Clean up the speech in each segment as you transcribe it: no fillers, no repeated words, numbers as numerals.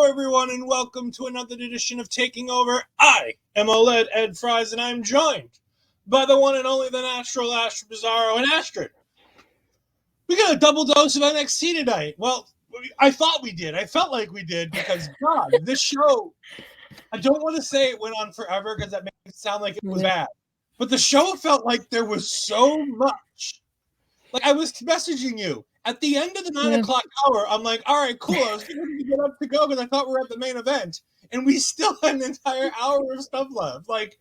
everyone, and welcome to another edition of Taking Over. I am OLED Ed Fries, and I'm joined by the one and only the natural astridpizarro and Astrid. We got a double dose of NXT tonight. Well, I thought we did. I felt like we did because, God, this show, I don't want to say it went on forever because that makes it sound like it was bad. But the show felt like there was so much. Like, I was messaging you. At the end of the 9 o'clock hour, I'm like, all right, cool. I was going to get up to go because I thought we were at the main event. And we still had an entire hour of stuff left. Like,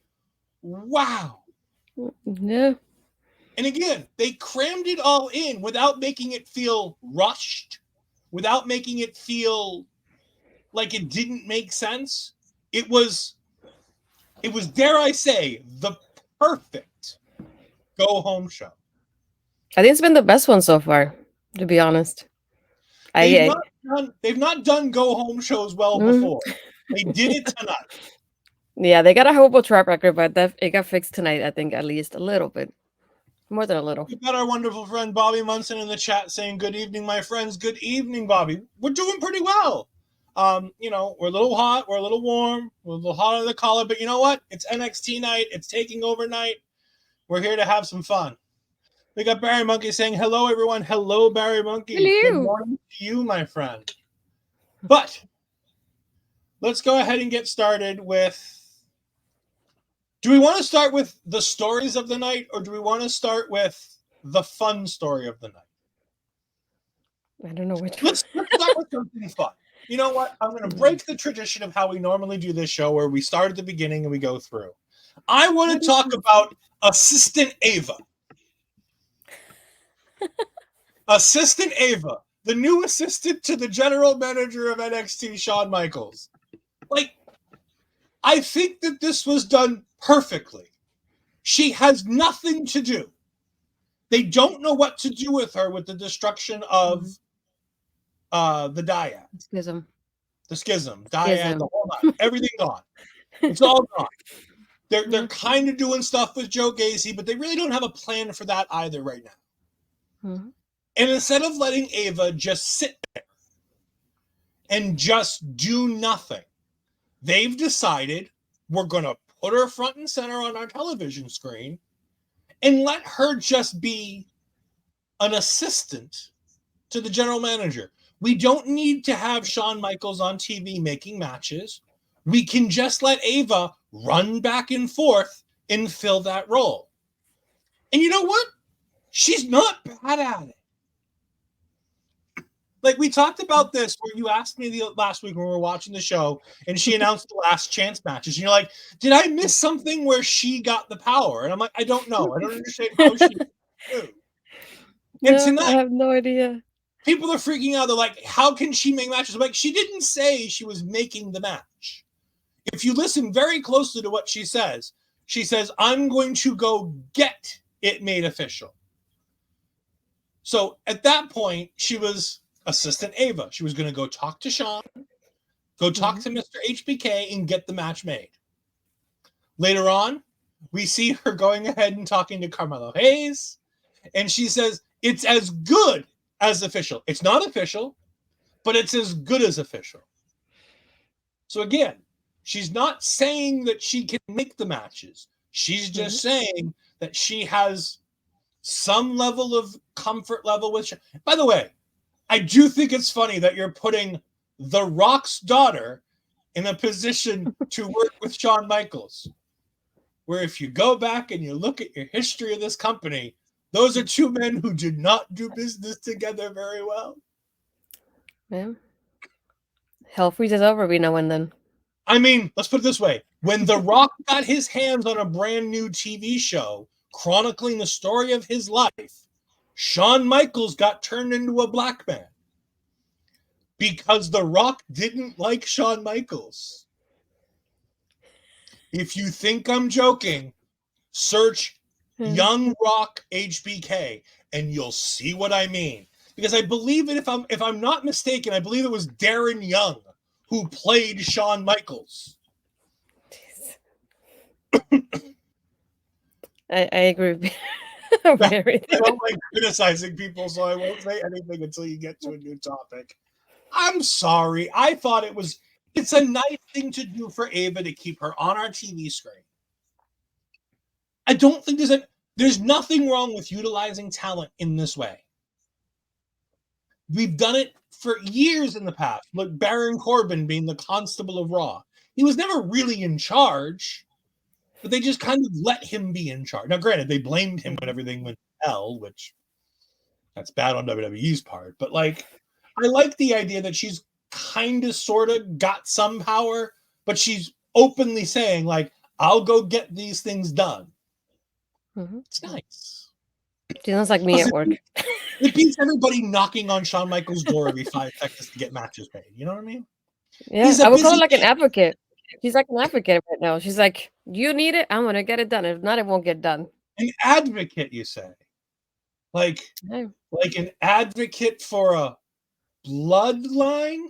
wow. Yeah. And again, they crammed it all in without making it feel rushed, without making it feel like it didn't make sense. It was, dare I say, the perfect go-home show. I think it's been the best one so far, to be honest. They've not done go-home shows well before. They did it tonight. Yeah, they got a horrible track record, but it got fixed tonight, I think, at least a little bit. More than a little. We've got our wonderful friend Bobby Munson in the chat saying, good evening, my friends. Good evening, Bobby. We're doing pretty well. We're a little hot. We're a little warm. We're a little hot on the collar. But you know what? It's NXT night. It's Taking Over night. We're here to have some fun. We got Barry Monkey saying, hello, everyone. Hello, Barry Monkey. Hello. Good morning to you, my friend. But let's go ahead and get started with... Do we want to start with the stories of the night, or do we want to start with the fun story of the night? I don't know which one. Let's start with something fun. You know what? I'm going to break the tradition of how we normally do this show, where we start at the beginning and we go through. I want to talk about Assistant Ava. Assistant Ava, the new assistant to the general manager of NXT, Shawn Michaels. Like, I think that this was done perfectly. She has nothing to do. They don't know what to do with her with the destruction of the dyad. Schism. The schism. Dyad, the whole lot. Everything gone. It's all gone. They're kind of doing stuff with Joe Gacy, but they really don't have a plan for that either right now. Mm-hmm. And instead of letting Ava just sit there and just do nothing, they've decided we're going to put her front and center on our television screen and let her just be an assistant to the general manager. We don't need to have Shawn Michaels on TV making matches. We can just let Ava run back and forth and fill that role. And you know what? She's not bad at it. Like, we talked about this where you asked me last week when we were watching the show and she announced the last chance matches. And you're like, did I miss something where she got the power? And I'm like, I don't know. I don't understand how she do. And tonight, I have no idea. People are freaking out. They're like, how can she make matches? I'm like, she didn't say she was making the match. If you listen very closely to what she says, I'm going to go get it made official. So at that point, she was Assistant Ava. She was going to go talk to Shawn, go talk to Mr. HBK, and get the match made. Later on, we see her going ahead and talking to Carmelo Hayes, and she says, it's as good as official. It's not official, but it's as good as official. So again, she's not saying that she can make the matches. She's just saying that she has some level of comfort level with Shawn. By the way, I do think it's funny that you're putting The Rock's daughter in a position to work with Shawn Michaels, where if you go back and you look at your history of this company, those are two men who did not do business together very well. Yeah. Hell freezes over every now and then. I mean, let's put it this way. When The Rock got his hands on a brand new TV show chronicling the story of his life, Shawn Michaels got turned into a black man because The Rock didn't like Shawn Michaels. If you think I'm joking, search Young Rock HBK and you'll see what I mean. Because I believe it, if I'm not mistaken, I believe it was Darren Young who played Shawn Michaels. I agree with everything. I don't like criticizing people, so I won't say anything until you get to a new topic. I'm sorry. I thought it's a nice thing to do for Ava to keep her on our TV screen. I don't think there's nothing wrong with utilizing talent in this way. We've done it for years in the past. Look, Baron Corbin being the Constable of Raw. He was never really in charge, but they just kind of let him be in charge. Now, granted, they blamed him when everything went to hell, which that's bad on WWE's part. But like, I like the idea that she's kind of, sort of got some power, but she's openly saying, like, I'll go get these things done. It's nice. She sounds like me at work. It beats everybody knocking on Shawn Michaels' door every 5 seconds to get matches made. You know what I mean? Yeah, I would call her like an advocate. She's like an advocate right now. She's like, you need it, I'm going to get it done. If not, it won't get done. An advocate, you say? Like an advocate for a bloodline?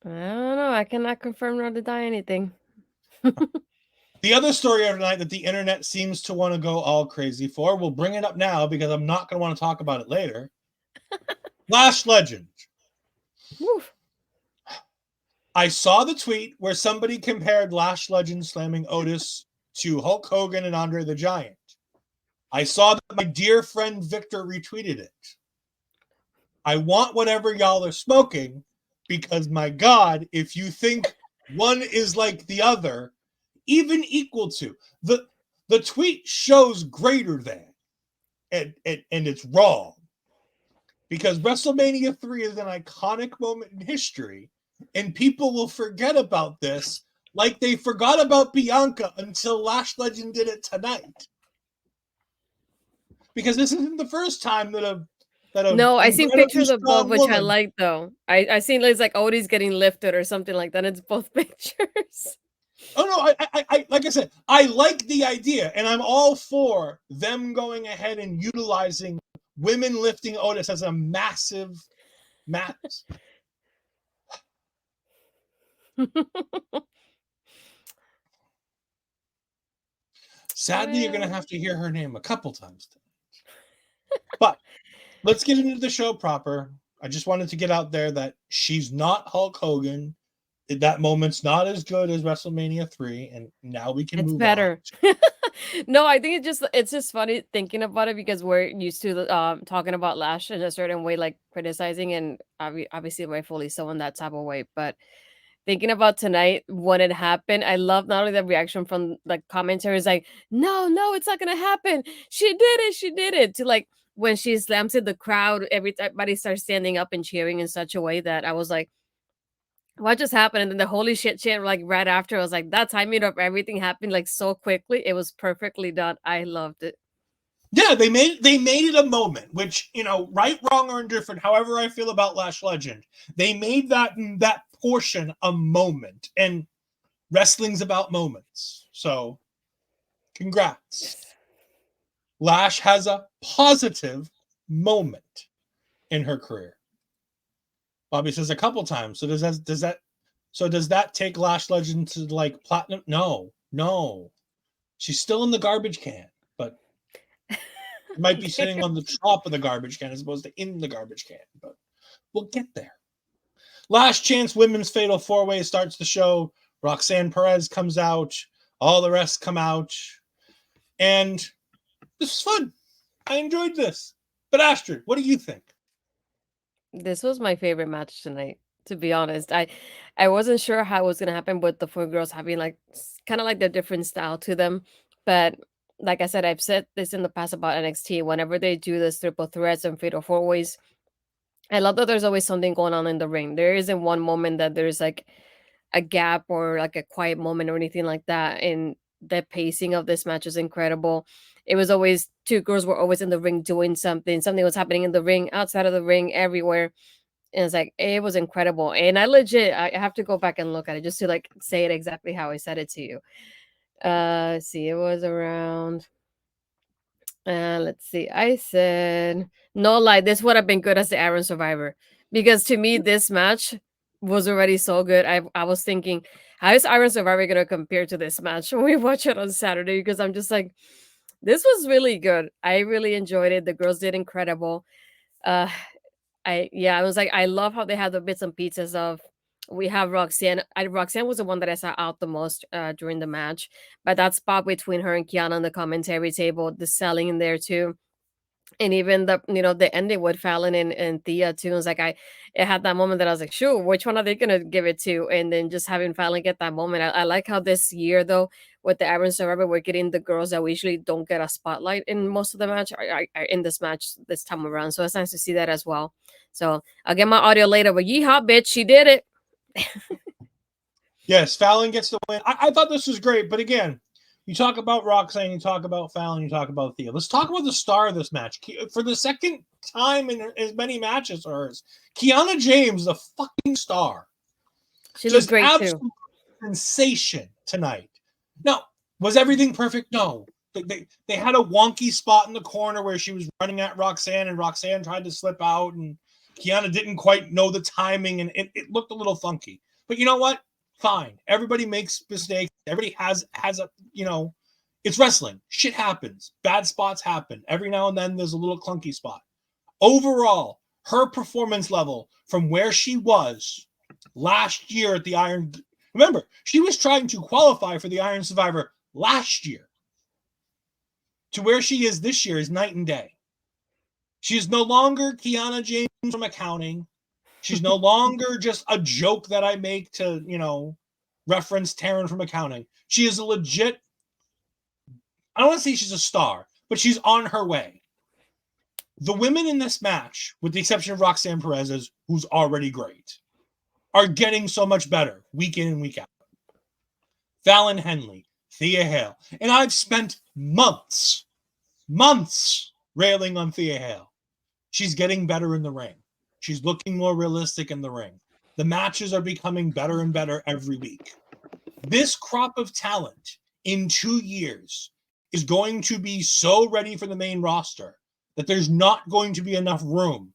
I don't know. I cannot confirm nor deny anything. The other story of tonight that the internet seems to want to go all crazy for, we'll bring it up now because I'm not going to want to talk about it later. Lash Legend. Woof. I saw the tweet where somebody compared Lash Legend slamming Otis to Hulk Hogan and Andre the Giant. I saw that my dear friend Victor retweeted it. I want whatever y'all are smoking because, my God, if you think one is like the other, even equal to, the tweet shows greater than, and it's wrong. Because WrestleMania 3 is an iconic moment in history, and people will forget about this like they forgot about Bianca until Lash Legend did it tonight. Because this isn't the first time that a no, I seen pictures of both, which I like though. I seen it's like Otis getting lifted or something like that. It's both pictures. Oh no, I like I said, I like the idea, and I'm all for them going ahead and utilizing women lifting Otis as a massive mass. Sadly, you're going to have to hear her name a couple times tonight. But let's get into the show proper. I just wanted to get out there that she's not Hulk Hogan. That moment's not as good as WrestleMania 3, and now we can move better. on. No, I think it's just funny thinking about it because we're used to talking about Lash in a certain way, like criticizing, and obviously rightfully so in that type of way. But thinking about tonight when it happened, I love not only the reaction from like commentaries like, no, it's not gonna happen. She did it, to like when she slams it, the crowd, everybody starts standing up and cheering in such a way that I was like, what just happened? And then the holy shit chant, like right after, I was like, that timing of everything happened like so quickly. It was perfectly done. I loved it. Yeah, they made it a moment, which, right, wrong, or indifferent, however I feel about Lash Legend, they made that portion a moment, and wrestling's about moments. So, congrats. Yes. Lash has a positive moment in her career. Bobby says a couple times. So does that take Lash Legend to like platinum? No. She's still in the garbage can, but might be sitting on the top of the garbage can as opposed to in the garbage can, but we'll get there. Last chance women's fatal four-way starts the show. Roxanne, Perez comes out. All the rest come out. And this is fun. I enjoyed this. But Astrid, what do you think? This was my favorite match tonight, to be honest. I wasn't sure how it was gonna happen with the four girls having like kind of like their different style to them. But like I said, I've said this in the past about NXT. Whenever they do this triple threats and fatal four ways, I love that there's always something going on in the ring. There isn't one moment that there's like a gap or like a quiet moment or anything like that. And the pacing of this match is incredible. It was always two girls were always in the ring doing something. Something was happening in the ring, outside of the ring, everywhere. And it's like it was incredible. And I have to go back and look at it just to like say it exactly how I said it to you. See, it was around let's see. I said, no lie, this would have been good as the Iron Survivor. Because to me, this match was already so good. I was thinking, how is Iron Survivor gonna compare to this match when we watch it on Saturday? Because I'm just like, this was really good. I really enjoyed it. The girls did incredible. Uh I was like, I love how they have the bits and pieces of we have Roxanne. Roxanne was the one that I saw out the most during the match, but that spot between her and Kiana on the commentary table, the selling in there too, and even the ending with Fallon and Thea too. It was like it had that moment that I was like, sure, which one are they gonna give it to? And then just having Fallon get that moment. I like how this year though with the Iron Survivor, we're getting the girls that we usually don't get a spotlight in most of the match are in this match this time around. So it's nice to see that as well. So I'll get my audio later, but yeehaw, bitch, she did it. Yes, Fallon gets the win. I thought this was great, but again, you talk about Roxanne, you talk about Fallon, you talk about Thea. Let's talk about the star of this match. For the second time in as many matches as hers, Kiana James, the fucking star. She looked great too. Sensation tonight. Now, was everything perfect? No. They had a wonky spot in the corner where she was running at Roxanne, and Roxanne tried to slip out, and Kiana didn't quite know the timing, and it looked a little funky. But you know what? Fine. Everybody makes mistakes. Everybody has a, it's wrestling. Shit happens. Bad spots happen. Every now and then there's a little clunky spot. Overall, her performance level from where she was last year at the Iron... Remember, she was trying to qualify for the Iron Survivor last year. To where she is this year is night and day. She is no longer Kiana James from accounting. She's no longer just a joke that I make to, reference Taryn from accounting. She is a legit, I don't want to say she's a star, but she's on her way. The women in this match, with the exception of Roxanne Perez, who's already great, are getting so much better week in and week out. Fallon Henley, Thea Hale. And I've spent months railing on Thea Hale. She's getting better in the ring. She's looking more realistic in the ring. The matches are becoming better and better every week. This crop of talent in 2 years is going to be so ready for the main roster that there's not going to be enough room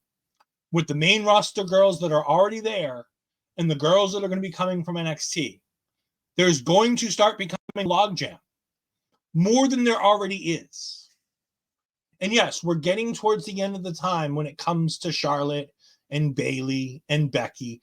with the main roster girls that are already there and the girls that are going to be coming from NXT. There's going to start becoming logjam more than there already is. And yes, we're getting towards the end of the time when it comes to Charlotte and Bayley and Becky.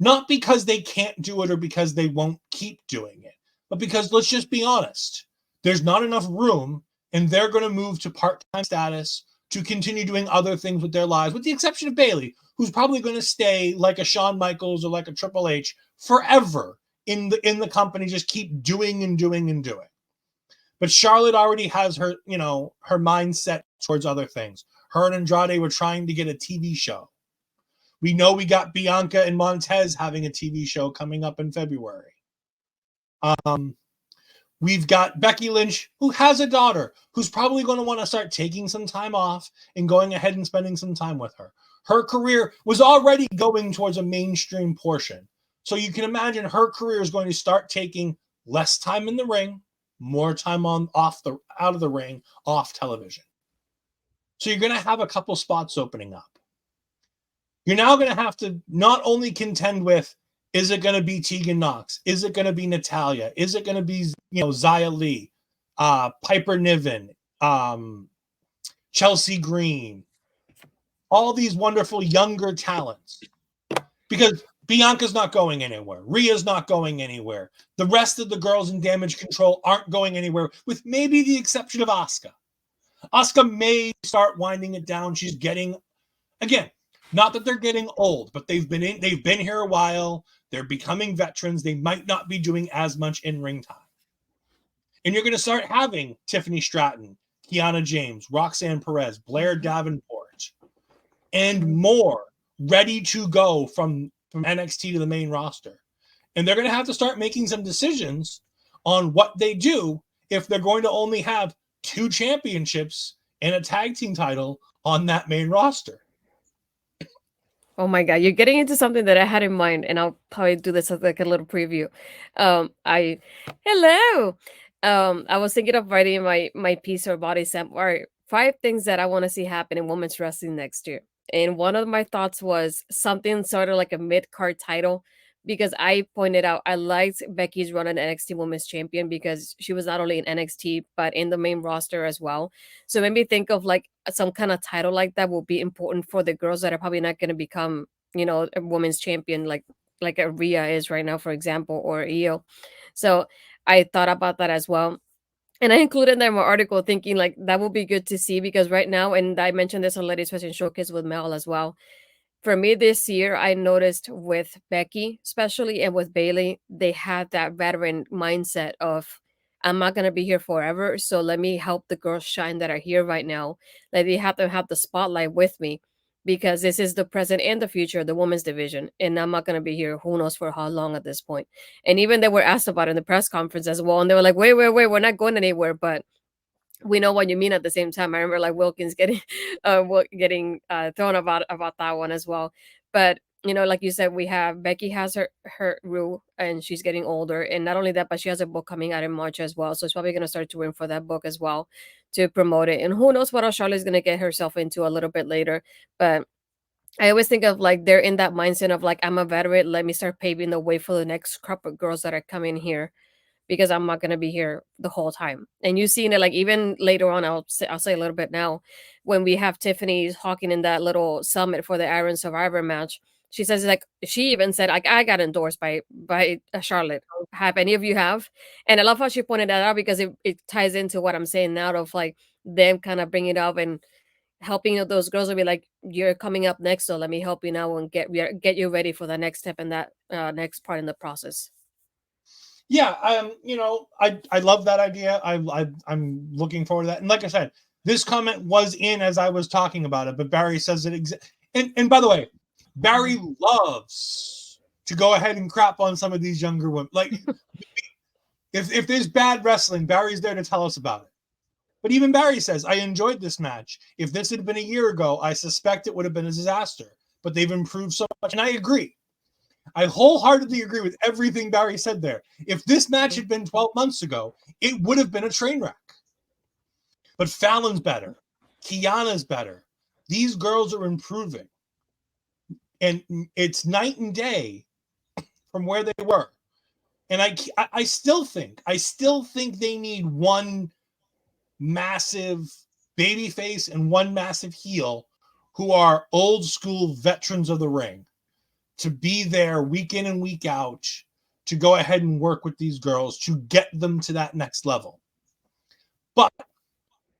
Not because they can't do it or because they won't keep doing it, but because, let's just be honest, there's not enough room and they're going to move to part-time status to continue doing other things with their lives, with the exception of Bayley, who's probably going to stay like a Shawn Michaels or like a Triple H forever in the company, just keep doing and doing and doing. But Charlotte already has her, her mindset towards other things. Her and Andrade were trying to get a TV show. We know we got Bianca and Montez having a TV show coming up in February. We've got Becky Lynch, who has a daughter, who's probably going to want to start taking some time off and going ahead and spending some time with her. Her career was already going towards a mainstream portion. So you can imagine her career is going to start taking less time in the ring, more time out of the ring, off television. So you're going to have a couple spots opening up. You're now going to have to not only contend with, is it going to be Tegan Nox? Is it going to be Natalya? Is it going to be, Xia Li, Piper Niven, Chelsea Green, all these wonderful younger talents? Because Bianca's not going anywhere. Rhea's not going anywhere. The rest of the girls in Damage Control aren't going anywhere, with maybe the exception of Asuka. Asuka may start winding it down. She's getting, again, not that they're getting old, but they've been here a while. They're becoming veterans. They might not be doing as much in-ring time. And you're going to start having Tiffany Stratton, Kiana James, Roxanne Perez, Blair Davenport, and more ready to go from NXT to the main roster. And they're going to have to start making some decisions on what they do if they're going to only have 2 championships and a tag team title on that main roster. Oh my God, you're getting into something that I had in mind, and I'll probably do this as like a little preview. Hello. I was thinking of writing my piece or body sample, or 5 things that I want to see happen in women's wrestling next year. And one of my thoughts was something sort of like a mid-card title, because I pointed out I liked Becky's run as NXT Women's Champion because she was not only in NXT but in the main roster as well. So maybe think of like some kind of title like that will be important for the girls that are probably not going to become, a women's champion like a Rhea is right now, for example, or Io. So I thought about that as well. And I included that in my article thinking like that would be good to see, because right now, and I mentioned this on Ladies Fashion Showcase with Mel as well, for me this year, I noticed with Becky, especially, and with Bayley, they had that veteran mindset of, I'm not going to be here forever. So let me help the girls shine that are here right now. Let me have them have the spotlight with me, because this is the present and the future, the women's division. And I'm not going to be here, who knows for how long at this point. And even they were asked about it in the press conference as well. And they were like, wait, we're not going anywhere. But we know what you mean at the same time. I remember like Wilkins getting thrown about that one as well. But like you said, we have Becky has her rule, and she's getting older. And not only that, but she has a book coming out in March as well. So it's probably gonna start touring for that book as well to promote it. And who knows what else Charlotte's gonna get herself into a little bit later. But I always think of like they're in that mindset of like, I'm a veteran, let me start paving the way for the next crop of girls that are coming here, because I'm not gonna be here the whole time. And you've seen it like even later on. I'll say a little bit now, when we have Tiffany talking in that little summit for the Iron Survivor match. She says like she even said like, I got endorsed by Charlotte. Have any of you have? And I love how she pointed that out, because it ties into what I'm saying now of like them kind of bringing it up and helping those girls will be like, you're coming up next, so let me help you now and get you ready for the next step in that next part in the process. Yeah, I love that idea. I'm looking forward to that. And like I said, this comment was in as I was talking about it, but Barry says it and by the way, Barry loves to go ahead and crap on some of these younger women. Like if there's bad wrestling, Barry's there to tell us about it. But even Barry says, I enjoyed this match. If this had been a year ago, I suspect it would have been a disaster. But they've improved so much. And I agree. I wholeheartedly agree with everything Barry said there. If this match had been 12 months ago, it would have been a train wreck. But Fallon's better. Kiana's better. These girls are improving. And it's night and day from where they were. And I still think they need one massive babyface and one massive heel who are old school veterans of the ring to be there week in and week out to go ahead and work with these girls to get them to that next level. But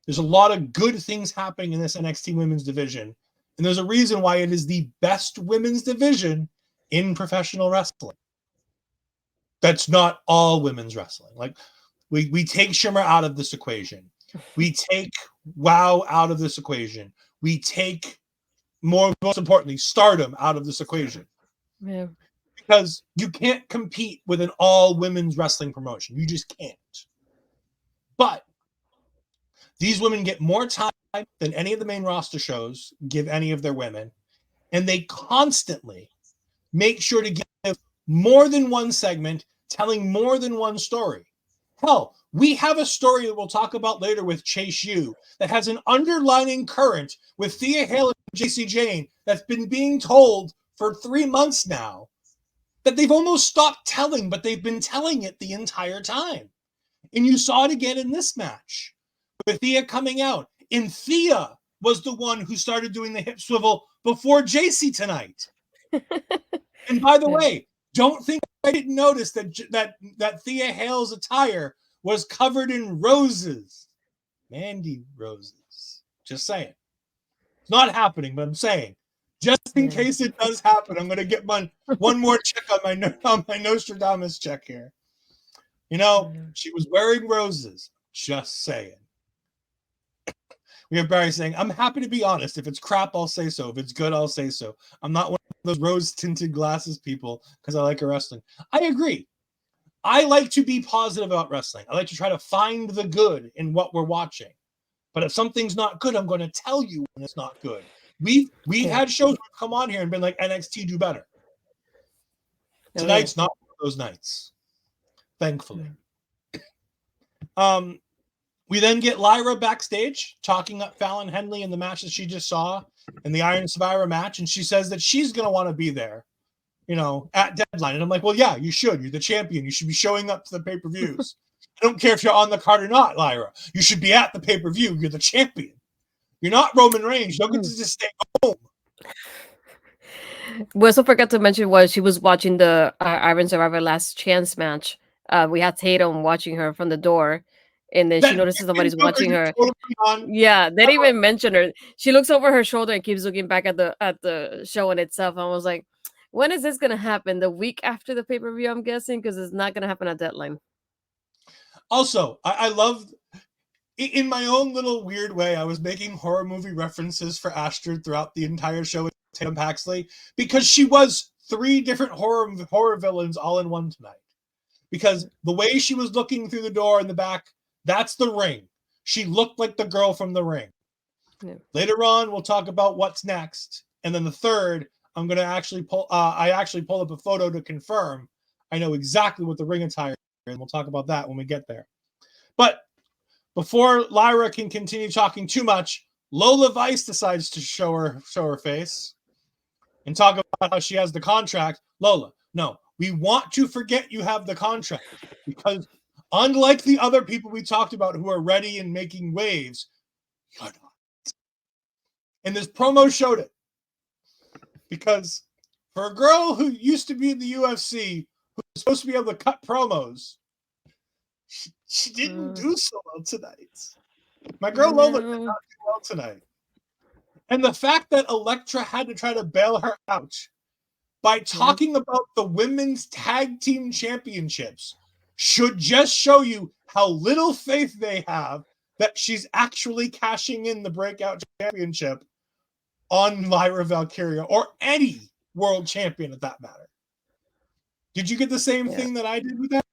there's a lot of good things happening in this NXT women's division. And there's a reason why it is the best women's division in professional wrestling. That's not all women's wrestling. Like we take Shimmer out of this equation. We take WoW out of this equation. We take, most importantly, Stardom out of this equation. Yeah. Because you can't compete with an all women's wrestling promotion. You just can't. But these women get more time than any of the main roster shows give any of their women. And they constantly make sure to give more than one segment, telling more than one story. Hell, we have a story that we'll talk about later with Chase U that has an underlining current with Thea Hale and JC Jane that's been being told for 3 months now that they've almost stopped telling, but they've been telling it the entire time. And you saw it again in this match with Thea coming out. And Thea was the one who started doing the hip swivel before JC tonight. And by the way, don't think I didn't notice that Thea Hale's attire was covered in roses. Mandy roses. Just saying. It's not happening, but I'm saying. Just in case it does happen, I'm going to get one more check on my Nostradamus check here. You know, she was wearing roses. Just saying. We have Barry saying, I'm happy to be honest. If it's crap, I'll say so. If it's good, I'll say so. I'm not one of those rose-tinted glasses people because I like wrestling. I agree. I like to be positive about wrestling. I like to try to find the good in what we're watching. But if something's not good, I'm going to tell you when it's not good. We've had shows come on here and been like, NXT do better. Tonight's not one of those nights. Thankfully. We then get Lyra backstage talking up Fallon Henley in the match that she just saw in the Iron Survivor match. And she says that she's going to want to be there, you know, at Deadline. And I'm like, well, yeah, you should. You're the champion. You should be showing up to the pay-per-views. I don't care if you're on the card or not, Lyra. You should be at the pay-per-view. You're the champion. You're not Roman Reigns. You don't get to just stay home. We also forgot to mention while she was watching the Iron Survivor Last Chance match, we had Tatum watching her from the door. And then she notices somebody's watching her. Yeah, they didn't even mention her. She looks over her shoulder and keeps looking back at the show in itself. I was like, when is this gonna happen? The week after the pay-per-view, I'm guessing, because it's not gonna happen at Deadline. Also, I love, in my own little weird way, I was making horror movie references for Astrid throughout the entire show with Tatum Paxley because she was 3 different horror villains all in one tonight. Because the way she was looking through the door in the back, that's the Ring. She looked like the girl from the Ring. Yeah. Later on, we'll talk about what's next. And then the third, I'm going to actually pull up a photo to confirm I know exactly what the Ring attire is. And we'll talk about that when we get there. But before Lyra can continue talking too much, Lola Vice decides to show her face and talk about how she has the contract. Lola, no, we want to forget you have the contract because unlike the other people we talked about who are ready and making waves, you're not. And this promo showed it. Because for a girl who used to be in the UFC, who was supposed to be able to cut promos, she didn't do so well tonight. My girl Lola did not do well tonight. And the fact that Elektra had to try to bail her out by talking about the women's tag team championships should just show you how little faith they have that she's actually cashing in the Breakout championship on Lyra Valkyria or any world champion at that matter. Did you get the same thing that I did with that?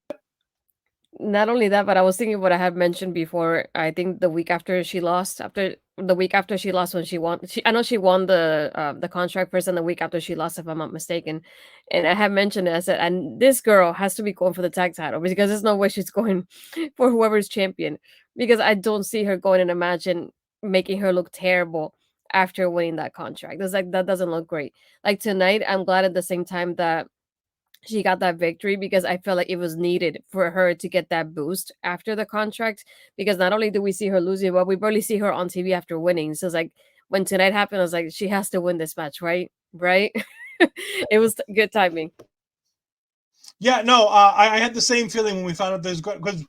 Not only that, but I was thinking what I had mentioned before. I think the week after she lost, after the week after she lost when she won. I know she won the contract first, and the week after she lost, if I'm not mistaken. And I have mentioned it. I said, and this girl has to be going for the tag title because there's no way she's going for whoever's champion, because I don't see her going in a match and making her look terrible after winning that contract. It's like that doesn't look great. Like tonight, I'm glad at the same time that she got that victory because I felt like it was needed for her to get that boost after the contract. Because not only do we see her losing, but we barely see her on TV after winning. So it's like when tonight happened, I was like, she has to win this match, right? Right? It was good timing. Yeah, no, I had the same feeling when we found out there's because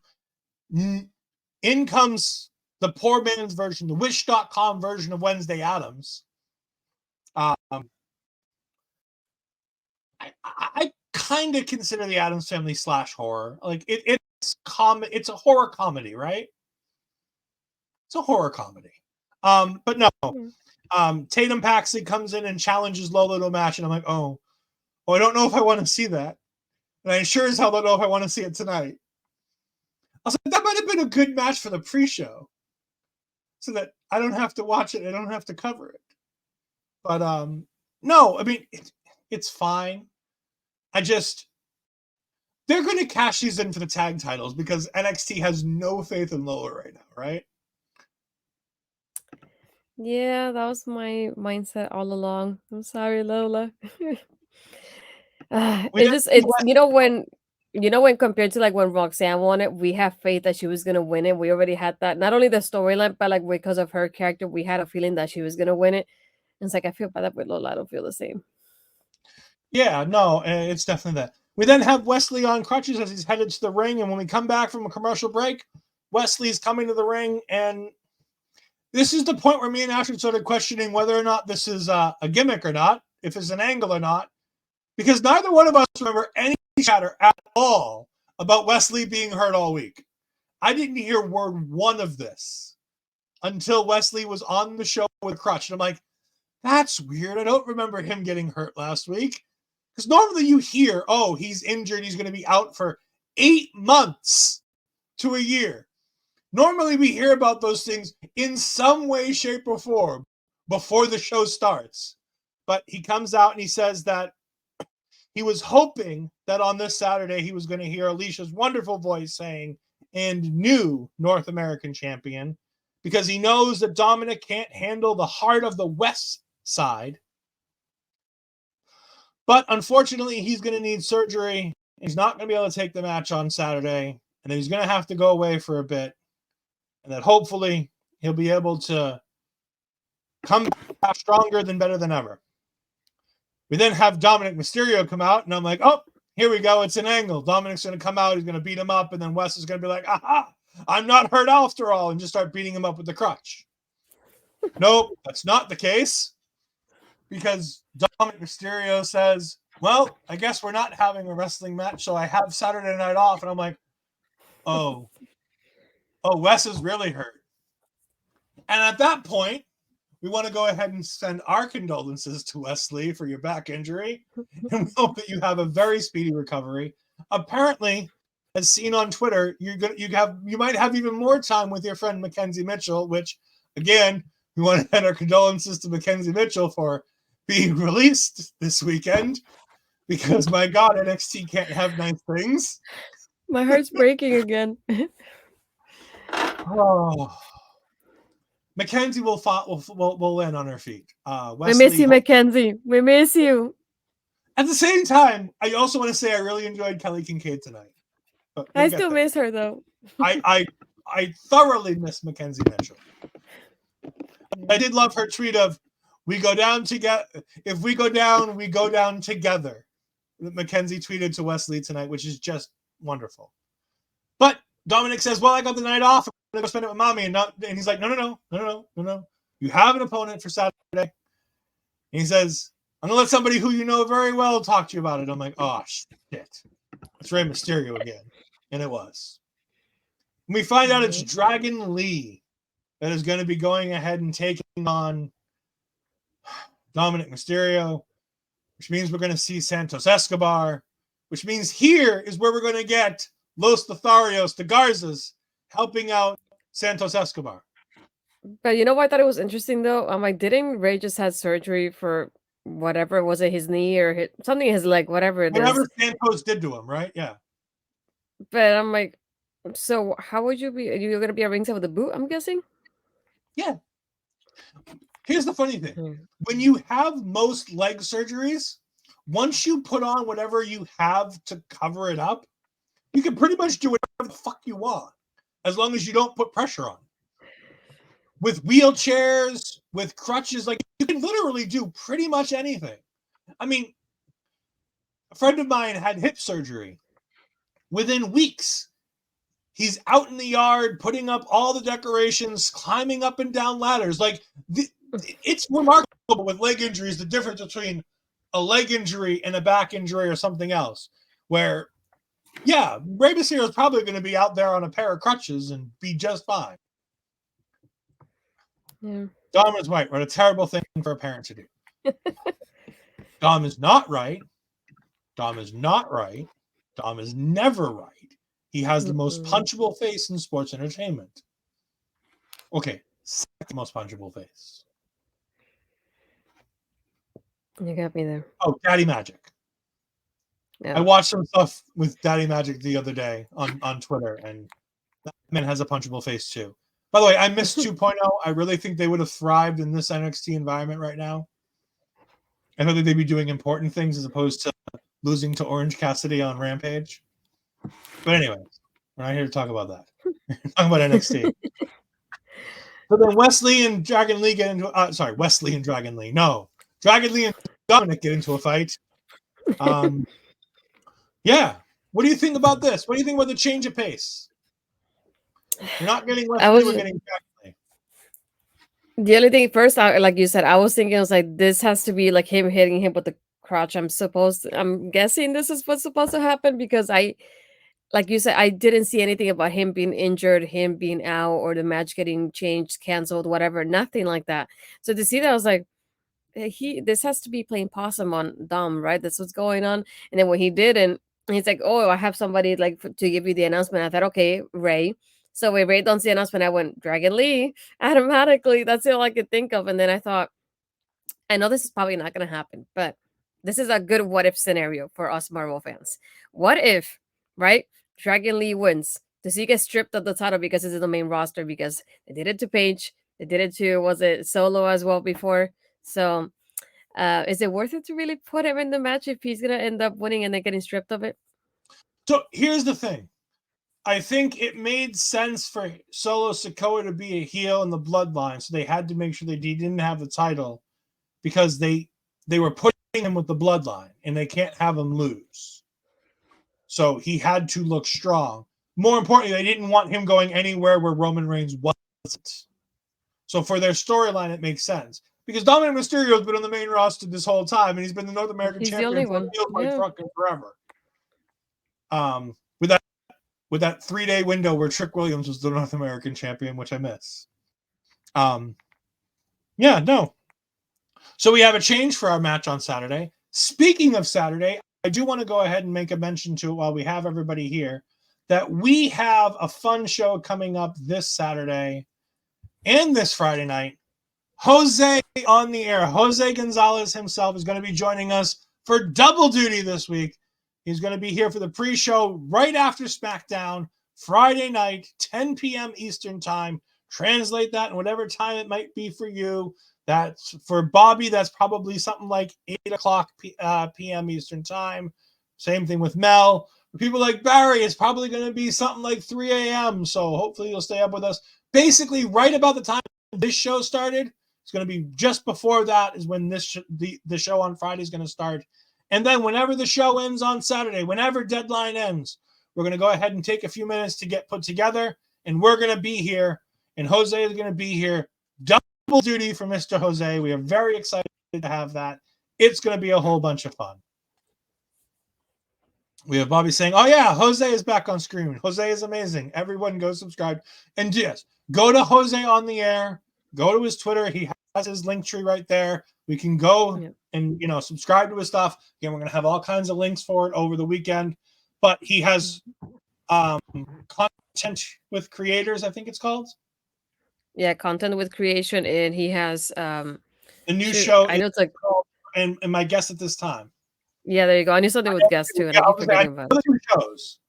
in comes the poor man's version, the Wish.com version of Wednesday Addams. I kind of consider the Addams Family / horror. Like it's a horror comedy, right? It's a horror comedy. But no. Tatum Paxley comes in and challenges Lola to a match, and I'm like, oh, I don't know if I want to see that. And I sure as hell don't know if I want to see it tonight. I was like, that might have been a good match for the pre-show, so that I don't have to watch it. I don't have to cover it. But no, I mean, it's fine. They're going to cash these in for the tag titles because NXT has no faith in Lola right now, right? Yeah, that was my mindset all along. I'm sorry, Lola. It's when compared to like when Roxanne won it, we have faith that she was gonna win it. We already had that. Not only the storyline, but like because of her character, we had a feeling that she was gonna win it. And it's like I feel bad with Lola. I don't feel the same. Yeah, no, it's definitely that. We then have Wesley on crutches as he's headed to the ring, and when we come back from a commercial break, Wesley's coming to the ring, and this is the point where me and Astrid started questioning whether or not this is a gimmick or not, if it's an angle or not, because neither one of us remember any chatter at all about Wesley being hurt all week. I didn't hear word one of this until Wesley was on the show with a crutch, and I'm like, that's weird. I don't remember him getting hurt last week. Because normally you hear, oh, he's injured, he's going to be out for 8 months to a year. Normally we hear about those things in some way, shape, or form before the show starts. But he comes out and he says that he was hoping that on this Saturday he was going to hear Alicia's wonderful voice saying, and new North American champion, because he knows that Dominic can't handle the heart of the West Side. But unfortunately, he's going to need surgery. He's not going to be able to take the match on Saturday. And then he's going to have to go away for a bit. And that hopefully he'll be able to come back stronger than better than ever. We then have Dominic Mysterio come out. And I'm like, oh, here we go. It's an angle. Dominic's going to come out. He's going to beat him up. And then Wes is going to be like, aha, I'm not hurt after all. And just start beating him up with the crutch. Nope, that's not the case. Because Dominic Mysterio says, well, I guess we're not having a wrestling match, so I have Saturday night off. And I'm like, oh, Wes is really hurt. And at that point, we want to go ahead and send our condolences to Wesley for your back injury. And we hope that you have a very speedy recovery. Apparently, as seen on Twitter, you might have even more time with your friend Mackenzie Mitchell, which, again, we want to send our condolences to Mackenzie Mitchell for being released this weekend, because my God, NXT can't have nice things. My heart's breaking again. Oh, Mackenzie will land on her feet. Wesley, we miss you, Mackenzie. We miss you. At the same time, I also want to say I really enjoyed Kelly Kincaid tonight. But I still miss her though. I thoroughly miss Mackenzie Mitchell. I did love her tweet of, we go down together. If we go down, we go down together. Mackenzie tweeted to Wesley tonight, which is just wonderful. But Dominic says, well, I got the night off. I'm going to go spend it with mommy. And he's like, no. You have an opponent for Saturday. And he says, I'm going to let somebody who you know very well talk to you about it. I'm like, oh, shit. It's Rey Mysterio again. And it was. And we find out it's Dragon Lee that is going to be going ahead and taking on Dominic Mysterio, which means we're going to see Santos Escobar, which means here is where we're going to get Los Lotharios, the Garzas, helping out Santos Escobar. But you know what I thought it was interesting though? I'm like, didn't Ray just had surgery for whatever, was it his knee or something in his leg, whatever it is? Whatever Santos did to him, right? Yeah. But I'm like, so how would you be? You're gonna be at ringside with a boot? I'm guessing. Yeah. Here's the funny thing. Hmm. When you have most leg surgeries, once you put on whatever you have to cover it up, you can pretty much do whatever the fuck you want, as long as you don't put pressure on. With wheelchairs, with crutches, like you can literally do pretty much anything. I mean, a friend of mine had hip surgery. Within weeks, he's out in the yard, putting up all the decorations, climbing up and down ladders. Like, it's remarkable with leg injuries, the difference between a leg injury and a back injury or something else. Where, yeah, Rey Mysterio is probably going to be out there on a pair of crutches and be just fine. Yeah. Dom is right. What a terrible thing for a parent to do. Dom is not right. Dom is not right. Dom is never right. He has the most punchable face in sports entertainment. Okay, second most punchable face. You got me there. Oh, Daddy Magic. Yeah. I watched some stuff with Daddy Magic the other day on Twitter, and that man has a punchable face too. By the way, I missed 2.0. I really think they would have thrived in this NXT environment right now. I know that they'd be doing important things as opposed to losing to Orange Cassidy on Rampage. But anyway, we're not here to talk about that. We're talking about NXT. So then Wesley and Dragon Lee get into Wesley and Dragon Lee. No. Dragon Lee and Dominic get into a fight. Yeah. What do you think about this? What do you think about the change of pace? We're not getting Wesley, we're getting Dragon Lee. The only thing first, like you said, I was thinking, I was like, this has to be like him hitting him with the crotch. I'm guessing this is what's supposed to happen because like you said, I didn't see anything about him being injured, him being out, or the match getting changed, canceled, whatever. Nothing like that. So to see that, I was like, this has to be playing possum on Dom, right? That's what's going on. And then when he did, and he's like, oh, I have somebody like to give you the announcement. I thought, okay, Ray. So when Ray done the announcement, I went Dragon Lee automatically. That's all I could think of. And then I thought, I know this is probably not going to happen, but this is a good what if scenario for us Marvel fans. What if, right? Dragon Lee wins. Does he get stripped of the title because it's in the main roster? Because they did it to Paige, they did it to was it Solo as well before. So, is it worth it to really put him in the match if he's gonna end up winning and then getting stripped of it? So here's the thing. I think it made sense for Solo Sikoa to be a heel in the bloodline, so they had to make sure they didn't have the title because they were putting him with the bloodline and they can't have him lose. So he had to look strong. More importantly, they didn't want him going anywhere where Roman Reigns wasn't. So for their storyline, it makes sense. Because Dominic Mysterio has been on the main roster this whole time, and he's been the North American champion for fucking forever. With that 3-day window where Trick Williams was the North American champion, which I miss. Yeah, no. So we have a change for our match on Saturday. Speaking of Saturday, I do want to go ahead and make a mention to it while we have everybody here that we have a fun show coming up this Saturday and this Friday night. Jose on the air. Jose Gonzalez himself is going to be joining us for double duty this week. He's going to be here for the pre-show right after SmackDown, Friday night, 10 p.m. Eastern time. Translate that in whatever time it might be for you. That's for Bobby, that's probably something like 8 o'clock p.m. Eastern time. Same thing with Mel. For people like Barry, it's probably going to be something like 3 a.m. So hopefully you'll stay up with us. Basically, right about the time this show started, it's going to be just before that is when the show on Friday is going to start. And then whenever the show ends on Saturday, whenever deadline ends, we're going to go ahead and take a few minutes to get put together. And we're going to be here. And Jose is going to be here. Double duty for Mr. Jose. We are very excited to have that. It's going to be a whole bunch of fun. We have Bobby saying, oh yeah, Jose is back on screen. Jose is amazing. Everyone go subscribe. And yes, go to Jose on the air. Go to his Twitter. He has his link tree right there. We can go and, subscribe to his stuff. Again, we're going to have all kinds of links for it over the weekend. But he has content with creators, I think it's called. Yeah, content with creation, and he has The new shoot, show I is know it's like called, and my guest at this time. yeah, there you go. I knew something with guests too, and Yeah, I I keep was I forgetting about know it. the two shows,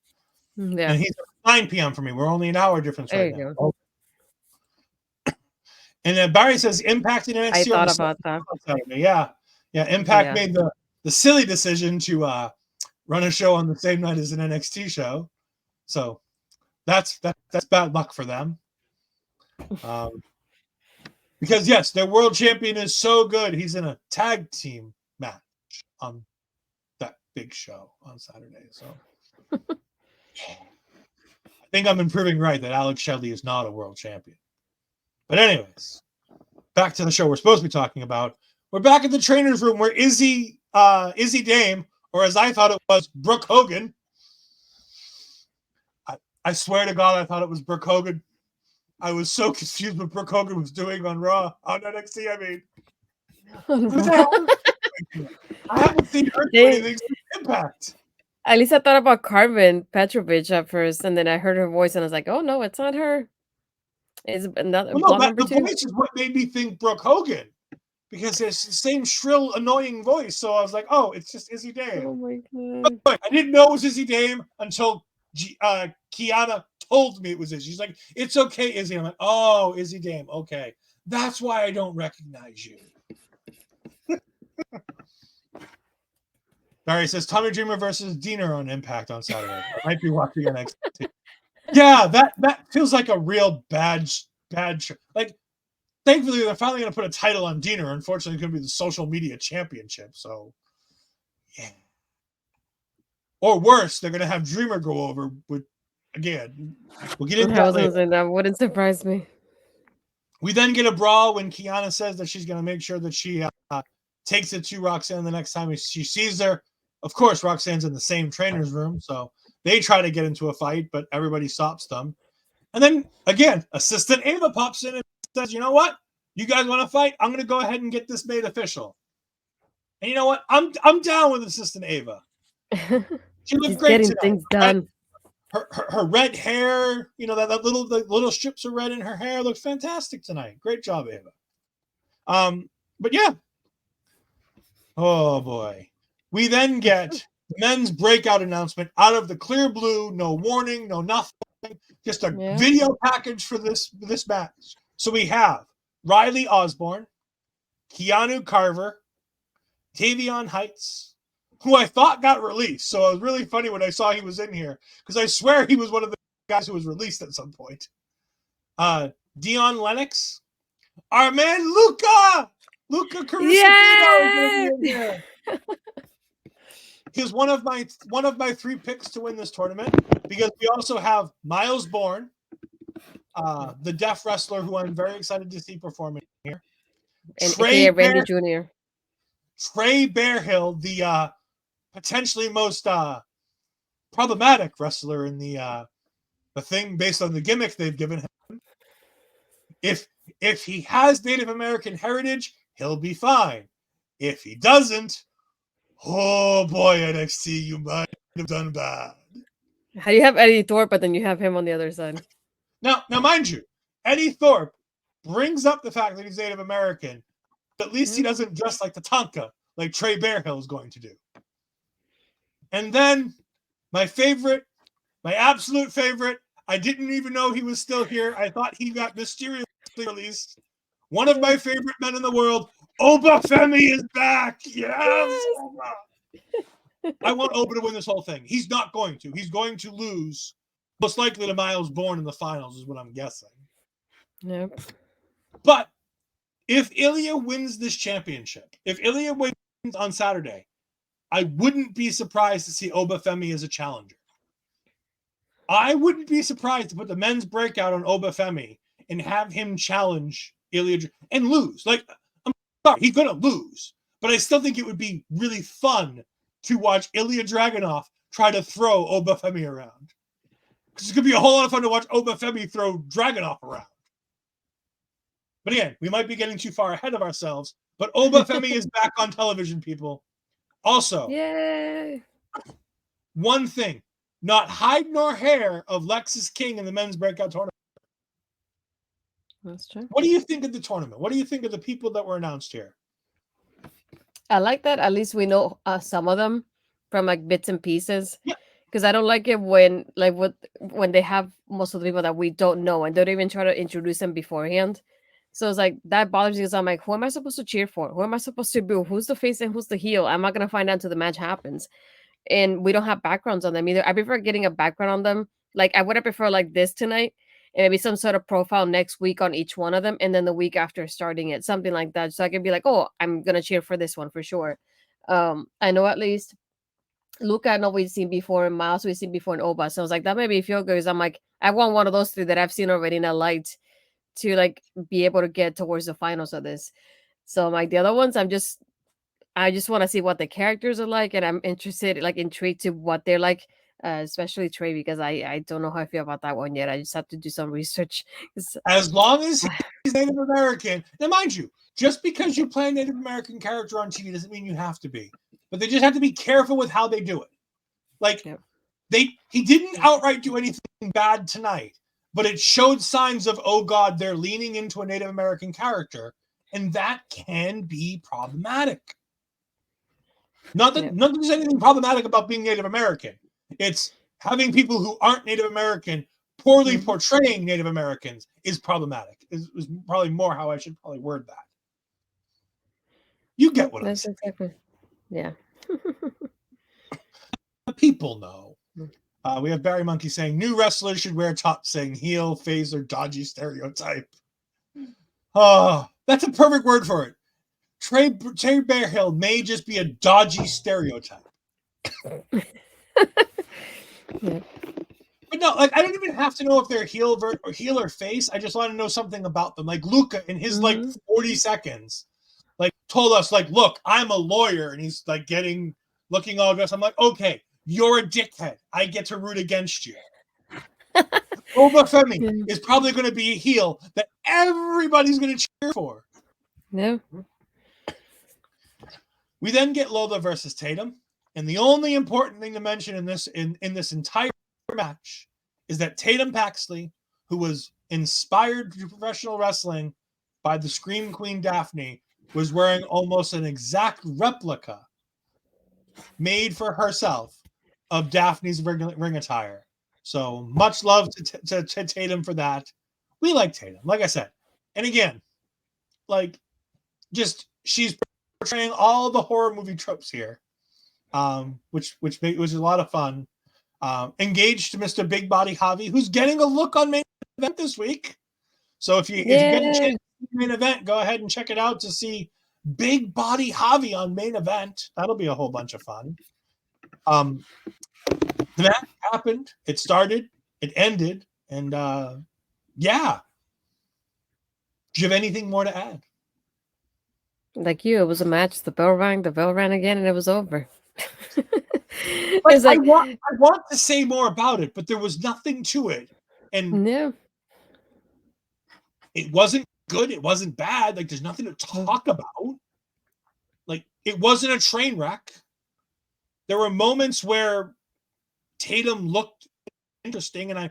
Yeah, and he's at 9 p.m. for me. We're only an hour difference there right you now. go. And then Barry says Impact in I NXT thought about that. on Saturday. Yeah, Impact Yeah. made the silly decision to run a show on the same night as an NXT show, so that's bad luck for them. Because yes, their world champion is so good. He's in a tag team match on that big show on Saturday. So I think I'm proving right that Alex Shelley is not a world champion. But anyways, back to the show we're supposed to be talking about. We're back at the trainer's room where Izzy Dame, or as I thought it was, Brooke Hogan. I swear to God, I thought it was Brooke Hogan. I was so confused what Brooke Hogan was doing on Raw, on NXT. I mean, what the hell? I haven't seen her do anything since Impact. At least I thought about Carmen Petrovich at first, and then I heard her voice, and I was like, "Oh no, it's not her. It's another Well, no, blonde but number the 2." voice is what made me think Brooke Hogan, because it's the same shrill, annoying voice. So I was like, oh, it's just Izzy Dame. Oh my god! I didn't know it was Izzy Dame until Kiana told me it was Izzy. She's like, it's okay, Izzy. I'm like, oh, Izzy Dame. Okay. That's why I don't recognize you. Barry says Tommy Dreamer versus Diener on Impact on Saturday. I might be watching NXT. Yeah, that feels like a real bad show. Like, thankfully, they're finally going to put a title on Diener. Unfortunately, it's going to be the social media championship. So, yeah. Or worse, they're going to have Dreamer go over with, again, we'll get into I that was later. gonna say that wouldn't surprise me. We then get a brawl when Kiana says that she's going to make sure that she takes it to Roxanne the next time she sees her. Of course, Roxanne's in the same trainer's room, so they try to get into a fight, but everybody stops them. And then, again, Assistant Ava pops in and says, you know what? You guys want to fight? I'm going to go ahead and get this made official. And you know what? I'm down with Assistant Ava. She looked great getting tonight. things done. Her red hair, you know, that little strips of red in her hair looked fantastic tonight. Great job, Ava. But yeah. Oh boy. We then get the men's breakout announcement out of the clear blue, no warning, no nothing, just a video package for this match. So we have Riley Osborne, Keanu Carver, Tavion Heights, who I thought got released. So it was really funny when I saw he was in here, because I swear he was one of the guys who was released at some point. Dion Lennox, our man Luca Carusifino is going to be in here. He's one of my 3 picks to win this tournament, because we also have Miles Bourne, the deaf wrestler who I'm very excited to see performing here. And Randy Jr. Trey Bearhill, the potentially most problematic wrestler in the thing, based on the gimmick they've given him. If he has Native American heritage, he'll be fine. If he doesn't, oh boy, NXT, you might have done bad. How do you have Eddy Thorpe, but then you have him on the other side? Now, mind you, Eddy Thorpe brings up the fact that he's Native American, but at least he doesn't dress like Tatanka, like Trey Bearhill is going to do. And then, my absolute favorite, I didn't even know he was still here. I thought he got mysteriously released. One of my favorite men in the world, Obafemi, is back. Yes! I want Oba to win this whole thing. He's not going to. He's going to lose, most likely to Miles Bourne in the finals, is what I'm guessing. Nope. But if Ilya wins this championship, if Ilya wins on Saturday, I wouldn't be surprised to see Obafemi as a challenger. I wouldn't be surprised to put the men's breakout on Obafemi and have him challenge Ilya and lose. Like, I'm sorry, he's going to lose, but I still think it would be really fun to watch Ilya Dragunov try to throw Obafemi around. Because it's going to be a whole lot of fun to watch Obafemi throw Dragunov around. But again, we might be getting too far ahead of ourselves, but Obafemi is back on television, people. Also, yay! One thing, not hide nor hair of Lexis King in the men's breakout tournament. That's true. What do you think of the tournament? What do you think of the people that were announced here? I like that. At least we know some of them from like bits and pieces. Yeah. Because I don't like it when when they have most of the people that we don't know and don't even try to introduce them beforehand. So it's like that bothers me because I'm like, who am I supposed to cheer for? Who am I supposed to boo? Who's the face and who's the heel? I'm not gonna find out until the match happens. And we don't have backgrounds on them either. I prefer getting a background on them. Like I would have preferred like this tonight, and maybe some sort of profile next week on each one of them, and then the week after starting it, something like that. So I can be like, oh, I'm gonna cheer for this one for sure. I know at least Luca, I know we've seen before, and Miles we've seen before in Oba. So I was like, that made me feel good. 'Cause I'm like, I want one of those three that I've seen already in a light to like be able to get towards the finals of this. So like the other ones, I just want to see what the characters are like, and I'm interested, like intrigued to what they're like, especially Trey because I don't know how I feel about that one yet. I just have to do some research. As long as he's Native American, now mind you, just because you play a Native American character on TV doesn't mean you have to be, but they just have to be careful with how they do it. Like he didn't outright do anything bad tonight, but it showed signs of, oh God, they're leaning into a Native American character, and that can be problematic. Not that there's anything problematic about being Native American. It's having people who aren't Native American poorly portraying Native Americans is problematic. Is probably more how I should probably word that. You get what I'm saying. Exactly. Yeah. People know. We have Barry Monkey saying new wrestlers should wear top saying heel, phaser, dodgy stereotype. Oh, that's a perfect word for it. Trey Bearhill may just be a dodgy stereotype. But no, like I don't even have to know if they're heel or face. I just want to know something about them. Like Luca in his like 40 seconds, like told us like, look, I'm a lawyer, and he's like looking all dressed. I'm like, okay, you're a dickhead. I get to root against you. Obafemi is probably going to be a heel that everybody's going to cheer for. No. We then get Lola versus Tatum, and the only important thing to mention in this entire match is that Tatum Paxley, who was inspired to professional wrestling by the Scream Queen Daphne, was wearing almost an exact replica made for herself of Daphne's ring attire. So much love to Tatum for that. We like Tatum, like I said. And again, like just she's portraying all the horror movie tropes here, which was a lot of fun. Engaged to Mr. Big Body Javi, who's getting a look on main event this week. So if you get a chance to see main event, go ahead and check it out to see Big Body Javi on main event. That'll be a whole bunch of fun. The match happened. It started. It ended. And yeah. Do you have anything more to add? Like you, it was a match. The bell rang again, and it was over. It's like, I want to say more about it, but there was nothing to it. And it wasn't good. It wasn't bad. Like, there's nothing to talk about. Like, it wasn't a train wreck. There were moments where Tatum looked interesting, and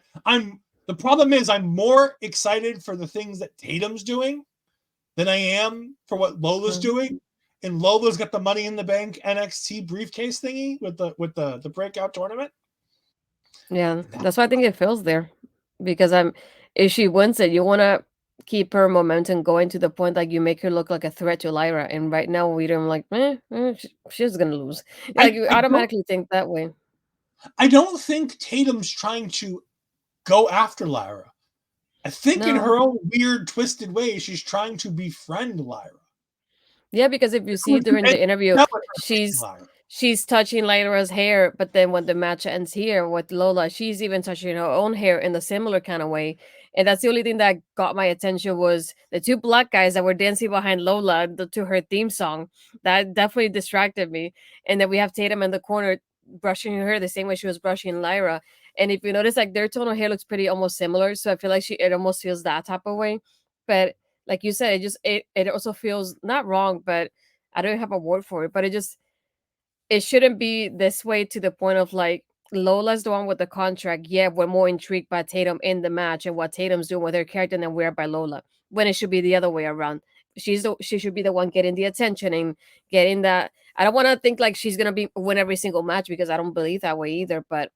the problem is I'm more excited for the things that Tatum's doing than I am for what Lola's doing. And Lola's got the Money in the Bank NXT briefcase thingy with the breakout tournament. Yeah, that's why I think it feels there, because if she wins it, you want to keep her momentum going to the point like you make her look like a threat to Lyra. And right now we don't like, she's gonna lose. Like you automatically think that way. I don't think Tatum's trying to go after Lyra. I think in her own weird, twisted way, she's trying to befriend Lyra. Yeah, because if you see during the interview, she's touching Lyra's hair, but then when the match ends here with Lola, she's even touching her own hair in a similar kind of way. And that's the only thing that got my attention was the two black guys that were dancing behind Lola to her theme song. That definitely distracted me. And then we have Tatum in the corner brushing her hair the same way she was brushing Lyra. And if you notice, like their tone of hair looks pretty almost similar. So I feel like it almost feels that type of way. But like you said, it also feels not wrong, but I don't have a word for it. But it shouldn't be this way to the point of like Lola's the one with the contract. Yeah, we're more intrigued by Tatum in the match and what Tatum's doing with her character than we are by Lola. when it should be the other way around. She should be the one getting the attention and getting that. I don't want to think like she's gonna win every single match, because I don't believe that way either. But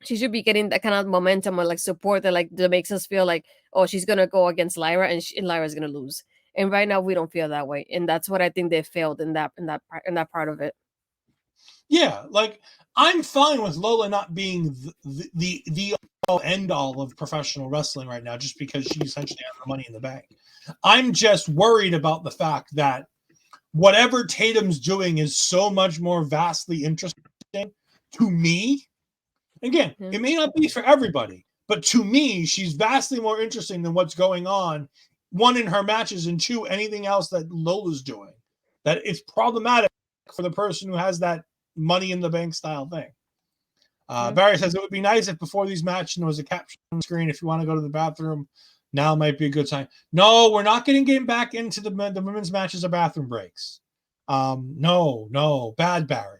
she should be getting that kind of momentum or like support that makes us feel like, oh, she's gonna go against Lyra and Lyra's gonna lose. And right now we don't feel that way, and that's what I think they failed in that part of it. Yeah, like I'm fine with Lola not being the end all of professional wrestling right now, just because she essentially has the money in the bank. I'm just worried about the fact that whatever Tatum's doing is so much more vastly interesting to me. Again, it may not be for everybody, but to me, she's vastly more interesting than what's going on, one, in her matches, and two, anything else that Lola's doing. That it's problematic for the person who has that money in the bank style thing. Barry says it would be nice if before these matches there was a caption on the screen. If you want to go to the bathroom, now might be a good time. No, we're not getting back into the women's matches or bathroom breaks. No, bad Barry.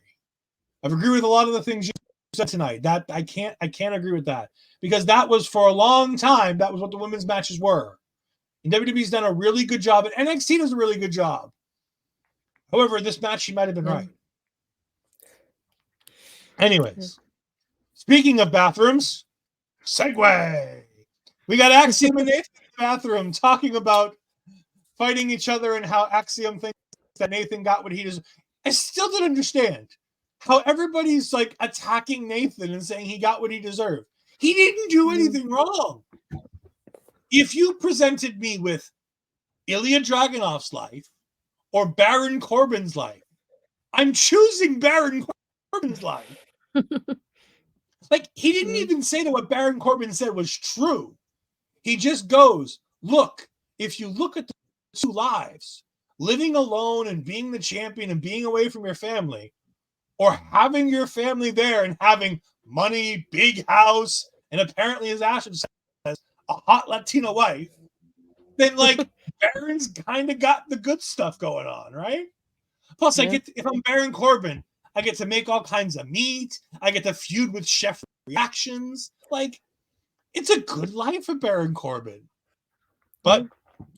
I've agreed with a lot of the things you said tonight. That I can't agree with that, because that was for a long time. That was what the women's matches were. And WWE's done a really good job, and NXT does a really good job. However, this match she might have been right. Anyways, speaking of bathrooms, segue. We got Axiom and Nathan in the bathroom talking about fighting each other and how Axiom thinks that Nathan got what he deserved. I still don't understand how everybody's like attacking Nathan and saying he got what he deserved. He didn't do anything wrong. If you presented me with Ilya Dragunov's life or Baron Corbin's life, I'm choosing Baron Corbin's life. Like, he didn't even say that what Baron Corbin said was true. He just goes, look, if you look at the two lives, living alone and being the champion and being away from your family, or having your family there and having money, big house, and apparently, as Ashton says, a hot Latina wife, then like Baron's kind of got the good stuff going on, right? Plus, if I'm Baron Corbin, I get to make all kinds of meat. I get to feud with Chef Reactions. Like, it's a good life for Baron Corbin. But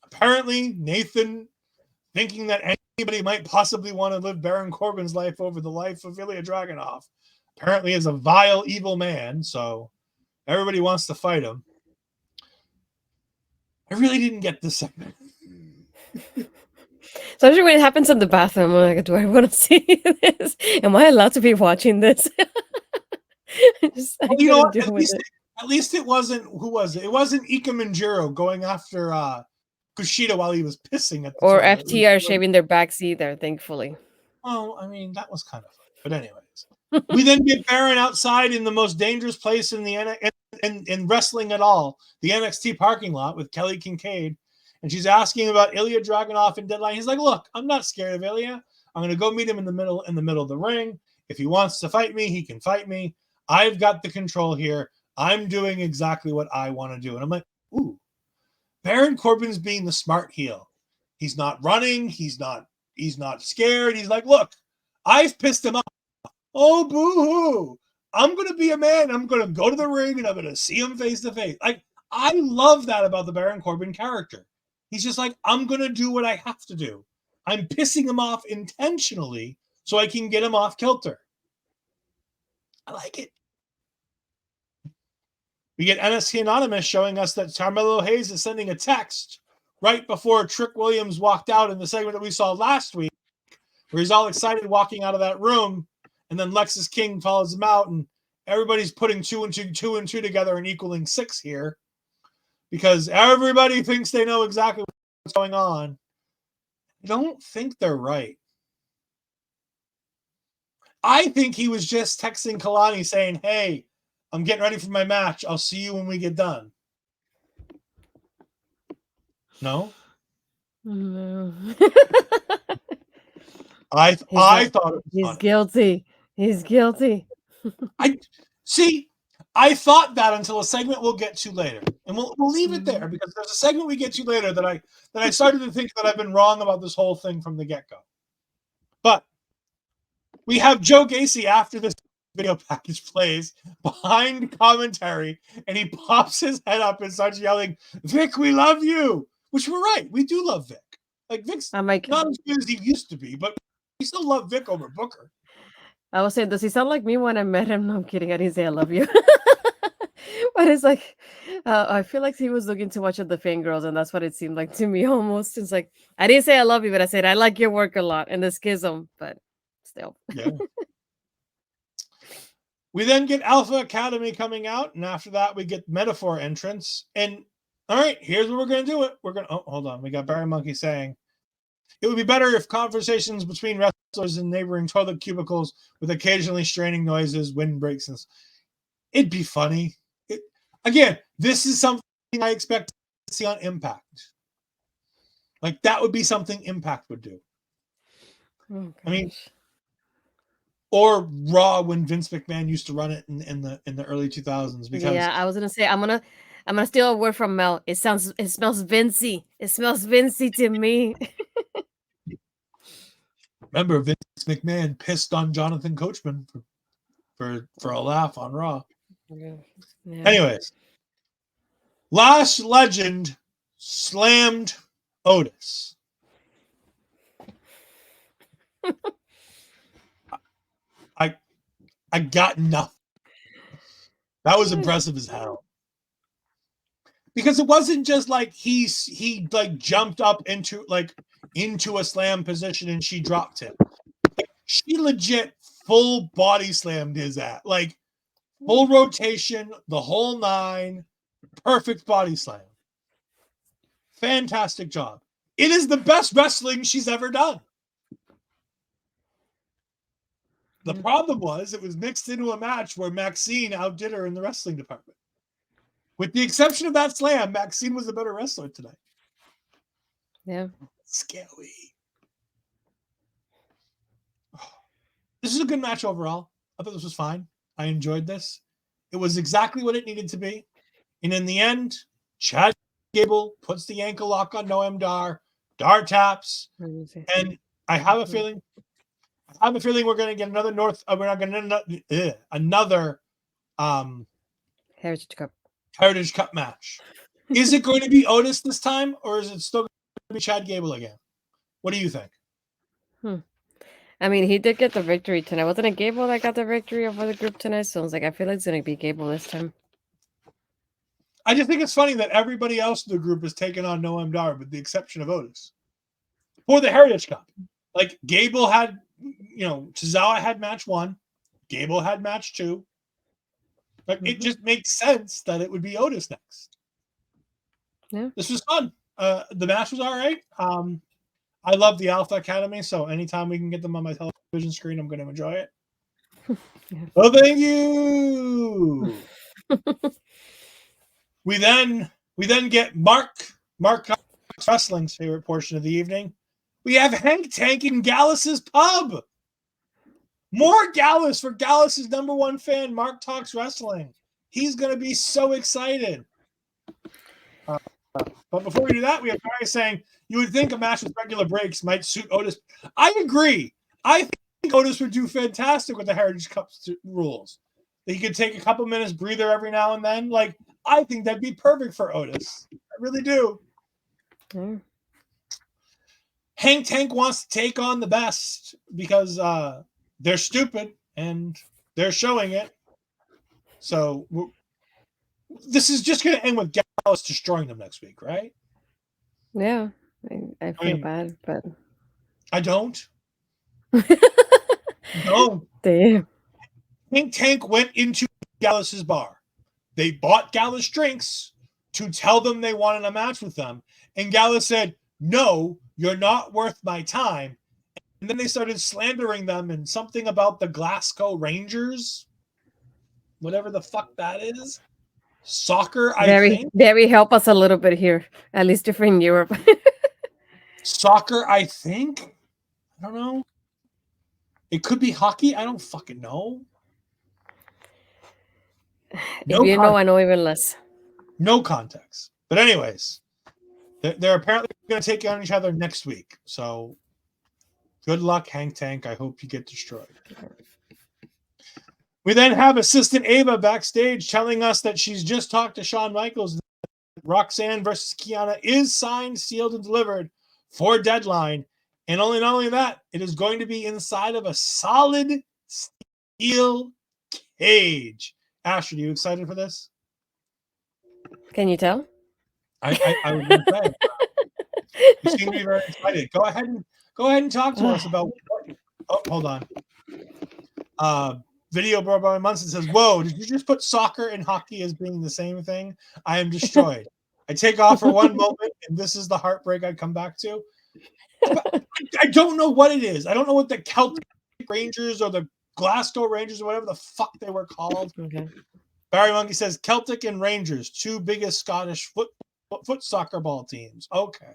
apparently, Nathan, thinking that anybody might possibly want to live Baron Corbin's life over the life of Ilya Dragunov, apparently is a vile, evil man. So everybody wants to fight him. I really didn't get this segment. Especially when it happens in the bathroom. I'm like, do I want to see this? Am I allowed to be watching this? Well, you know what? At least it wasn't, who was it? It wasn't Ika Manjiro going after Kushida while he was pissing at the or toilet. FTR shaving their backs either, thankfully. Oh, I mean, that was kind of fun. But anyways, we then get Baron outside in the most dangerous place in the in wrestling at all, the NXT parking lot with Kelly Kincaid. And she's asking about Ilya Dragunov and Deadline. He's like, look, I'm not scared of Ilya. I'm going to go meet him in the middle of the ring. If he wants to fight me, he can fight me. I've got the control here. I'm doing exactly what I want to do. And I'm like, ooh, Baron Corbin's being the smart heel. He's not running. He's not scared. He's like, look, I've pissed him off. Oh, boo-hoo. I'm going to be a man. I'm going to go to the ring and I'm going to see him face to face. Like, I love that about the Baron Corbin character. He's just like, I'm going to do what I have to do. I'm pissing him off intentionally so I can get him off kilter. I like it. We get NXT Anonymous showing us that Carmelo Hayes is sending a text right before Trick Williams walked out in the segment that we saw last week, where he's all excited walking out of that room, and then Lexis King follows him out, and everybody's putting two and two together and equaling 6 here, because everybody thinks they know exactly what's going on. I don't think they're right. I think he was just texting Kalani saying, hey, I'm getting ready for my match. I'll see you when we get done. No? No. I thought it was he's funny. Guilty. He's guilty. I thought that until a segment we'll get to later. And we'll leave it there, because there's a segment we get to later that I started to think that I've been wrong about this whole thing from the get-go. But we have Joe Gacy after this video package plays behind commentary, and he pops his head up and starts yelling, Vic, we love you. Which we're right. We do love Vic. Like, Vic's I'm like, not as good as he used to be, but we still love Vic over Booker. I was saying, does he sound like me when I met him? No, I'm kidding. I didn't say I love you. But it's like, I feel like he was looking too much at the fangirls, and that's what it seemed like to me almost. It's like, I didn't say I love you, but I said I like your work a lot and the schism, but still. Yeah. We then get Alpha Academy coming out, and after that, we get Metaphor entrance. And all right, here's what we're going to do. Hold on. We got Barry Monkey saying, it would be better if conversations between wrestlers in neighboring toilet cubicles with occasionally straining noises, wind breaks, and it'd be funny. Again, this is something I expect to see on Impact. Like, that would be something Impact would do. Oh, I mean, or Raw when Vince McMahon used to run it in the early 2000s. Because yeah, I was gonna say I'm gonna steal a word from Mel. It smells Vincey. It smells Vincey to me. remember, Vince McMahon pissed on Jonathan Coachman for a laugh on Raw. Yeah. Anyways, Lash Legend slammed Otis. I got nothing. That was impressive as hell. Because it wasn't just like he like jumped up into a slam position and she dropped him. She legit full body slammed his ass. Like, full rotation, the whole 9, perfect body slam. Fantastic job. It is the best wrestling she's ever done. The problem was it was mixed into a match where Maxxine outdid her in the wrestling department. With the exception of that slam, Maxxine was a better wrestler tonight. Yeah. Scary. This is a good match overall. I thought this was fine. I enjoyed this. It was exactly what it needed to be. And in the end, Chad Gable puts the ankle lock on Noam Dar. Dar taps. And I have a feeling we're going to get another another Heritage Cup match. Is it going to be Otis this time, or is it still going to be Chad Gable again? What do you think? I mean, he did get the victory tonight. Wasn't it Gable that got the victory over the group tonight? So I was like, I feel like it's going to be Gable this time. I just think it's funny that everybody else in the group is taking on Noam Dar, with the exception of Otis. For the Heritage Cup. Like, Gable had, Tozawa had match 1. Gable had match 2. Like, it just makes sense that it would be Otis next. Yeah. This was fun. The match was all right. I love the Alpha Academy, so anytime we can get them on my television screen, I'm going to enjoy it. Yeah. Well, thank you. We then get Mark Cox Wrestling's favorite portion of the evening. We have Hank Tank in Gallus's pub. More Gallus for Gallus's #1 fan, Mark Talks Wrestling. He's going to be so excited. But before we do that, we have Barry saying, you would think a match with regular breaks might suit Otis. I agree. I think Otis would do fantastic with the Heritage Cup rules. That he could take a couple minutes breather every now and then. Like, I think that'd be perfect for Otis. I really do. Hank Tank wants to take on the best because they're stupid and they're showing it. So this is just going to end with Gallus destroying them next week, right? Yeah. I feel bad, but I don't. No. Damn. Hank Tank went into Gallus's bar. They bought Gallus drinks to tell them they wanted a match with them. And Gallus said, no, you're not worth my time. And then they started slandering them and something about the Glasgow Rangers. Whatever the fuck that is. Soccer, I think. Very help us a little bit here. At least if we're in Europe. Soccer, I think. I don't know. It could be hockey. I don't fucking know. If you know, I know even less. No context. But anyways, they're apparently going to take on each other next week. So good luck, Hank Tank. I hope you get destroyed. We then have Assistant Ava backstage telling us that she's just talked to Shawn Michaels. Roxanne versus Kiana is signed, sealed, and delivered for deadline. And not only that, it is going to be inside of a solid steel cage. Astrid, are you excited for this? Can you tell? I was going to say, you seem to be very excited. Go ahead and talk to us about. Oh, hold on. Video bro by Munson says, "Whoa, did you just put soccer and hockey as being the same thing? I am destroyed. I take off for one moment, and this is the heartbreak I come back to. But I don't know what it is. I don't know what the Celtic Rangers or the Glasgow Rangers or whatever the fuck they were called." Okay. Barry Monkey says, "Celtic and Rangers, two biggest Scottish foot soccer ball teams." Okay.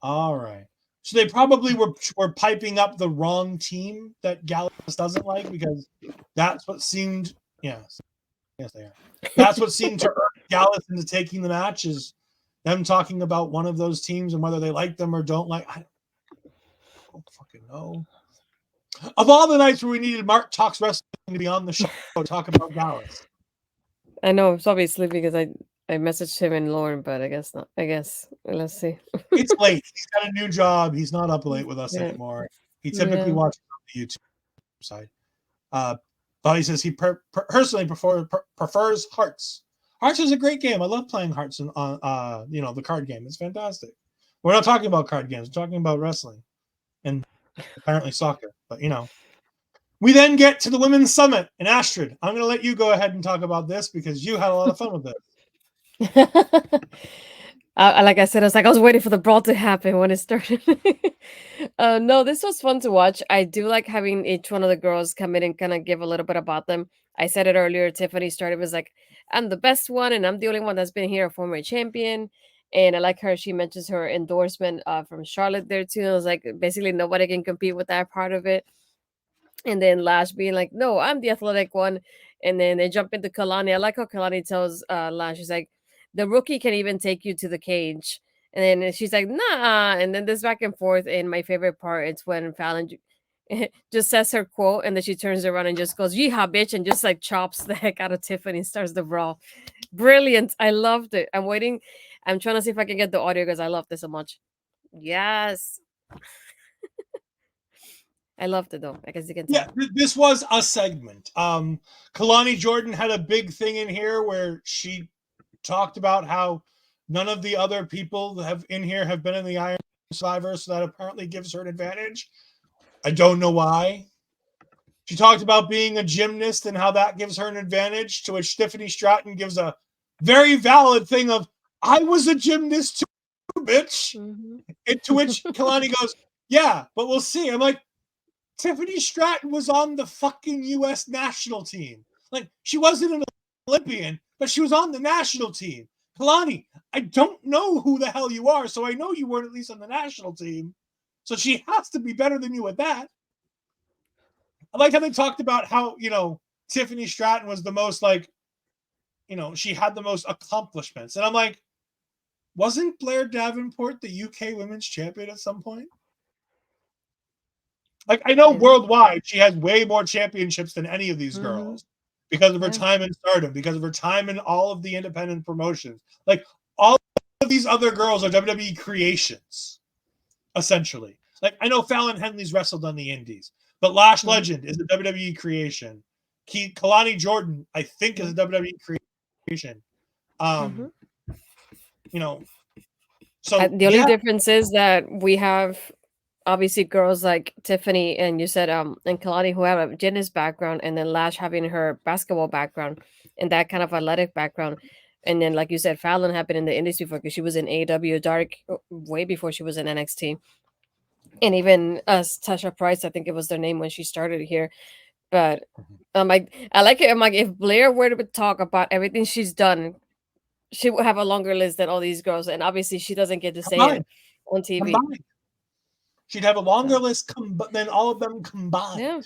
All right. So they probably were piping up the wrong team that Gallus doesn't like, because that's what seemed, yes they are. That's what seemed to urge Gallus into taking the match, is them talking about one of those teams and whether they like them or don't like. I don't fucking know. Of all the nights where we needed Mark Talks Wrestling to be on the show, talk about Gallus. I know, I'm probably sleeping because I messaged him and Lauren, but I guess not. I guess let's see. It's late. He's got a new job. He's not up late with us anymore. He typically watches on the YouTube side. But he says he personally prefers Hearts. Hearts is a great game. I love playing Hearts on the card game. It's fantastic. We're not talking about card games. We're talking about wrestling and apparently soccer. But we then get to the Women's Summit. And Astrid, I'm going to let you go ahead and talk about this because you had a lot of fun with this. Like I said, I was waiting for the brawl to happen when it started. No, this was fun to watch. I do like having each one of the girls come in and kind of give a little bit about them. I said it earlier. Tiffany started was like, "I'm the best one, and I'm the only one that's been here, a former champion." And I like her. She mentions her endorsement from Charlotte there too. I was like, basically nobody can compete with that part of it. And then Lash being like, "No, I'm the athletic one." And then they jump into Kalani. I like how Kalani tells Lash, she's like, "The rookie can even take you to the cage." And then she's like, "Nah." And then this back and forth. And my favorite part is when Fallon just says her quote, and then she turns around and just goes, "Yeehaw, bitch," and just like chops the heck out of Tiffany and starts the brawl. Brilliant. I loved it. I'm waiting. I'm trying to see if I can get the audio because I love this so much. Yes. I loved it though. I guess you can tell. Yeah, this was a segment. Kalani Jordan had a big thing in here where she talked about how none of the other people that have been in the Iron Survivor, so that apparently gives her an advantage. I don't know why. She talked about being a gymnast and how that gives her an advantage, to which Tiffany Stratton gives a very valid thing of, "I was a gymnast too, bitch." Mm-hmm. And to which Kalani goes, "Yeah, but we'll see." I'm like, Tiffany Stratton was on the fucking U.S. national team. Like, she wasn't an Olympian, but she was on the national team. Kalani, I don't know who the hell you are, so I know you weren't at least on the national team. So she has to be better than you at that. I like how they talked about how, Tiffany Stratton was the most, she had the most accomplishments. And I'm like, wasn't Blair Davenport the UK women's champion at some point? Like, I know worldwide she has way more championships than any of these girls because of her time in Stardom, because of her time in all of the independent promotions. Like, all of these other girls are WWE creations, essentially. Like, I know Fallon Henley's wrestled on the Indies, but Lash Legend is a WWE creation. Kalani Jordan, I think, is a WWE creation. So the only difference is that we have obviously girls like Tiffany and you said and Kalani who have a gymnast background, and then Lash having her basketball background and that kind of athletic background. And then, like you said, Fallon had been in the industry before because she was in AEW Dark way before she was in NXT. And even Tasha Price, I think it was their name when she started here. But I like it. I'm like, if Blair were to talk about everything she's done, she would have a longer list than all these girls. And obviously, she doesn't get to say it on TV. She'd have a longer list than all of them combined. Yeah.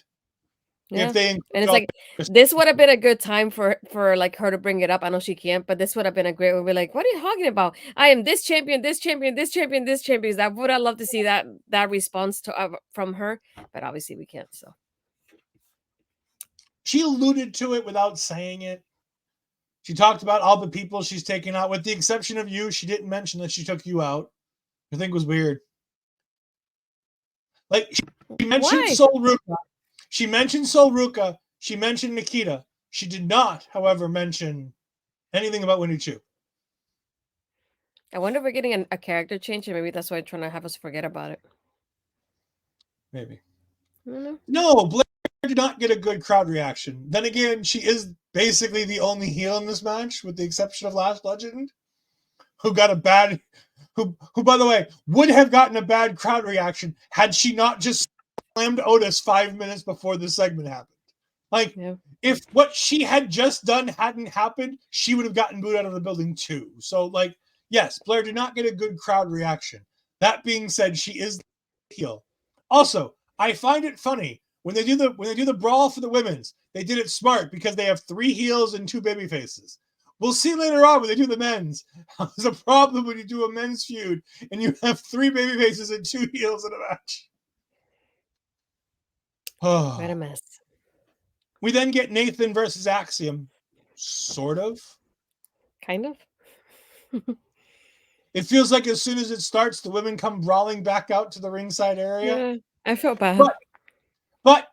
If they and it's like this would have been a good time for like her to bring it up. I know she can't, but this would have been a great. We'd be like, "What are you talking about? I am this champion, this champion, this champion, this champion." That would I love to see that response to from her, but obviously we can't. So she alluded to it without saying it. She talked about all the people she's taken out, with the exception of you. She didn't mention that she took you out. I think it was weird. Like, she mentioned Sol Ruka. She mentioned Sol Ruka. She mentioned Nikita. She did not, however, mention anything about Winnie Chu. I wonder if we're getting a character change, and maybe that's why they're trying to have us forget about it. Maybe. Mm-hmm. No, Blair did not get a good crowd reaction. Then again, she is basically the only heel in this match, with the exception of Lash Legend, who got a bad, who by the way would have gotten a bad crowd reaction had she not just slammed Otis 5 minutes before the segment happened. Like, if what she had just done hadn't happened, she would have gotten booed out of the building too. So, like, yes, Blair did not get a good crowd reaction. That being said, she is the heel. Also, I find it funny when they do the brawl for the women's. They did it smart because they have 3 heels and 2 baby faces. We'll see later on when they do the men's. There's a problem when you do a men's feud and you have 3 baby faces and 2 heels in a match. Oh, what a mess. We then get Nathan versus Axiom. Sort of. Kind of. It feels like as soon as it starts, the women come brawling back out to the ringside area. Yeah, I felt bad. But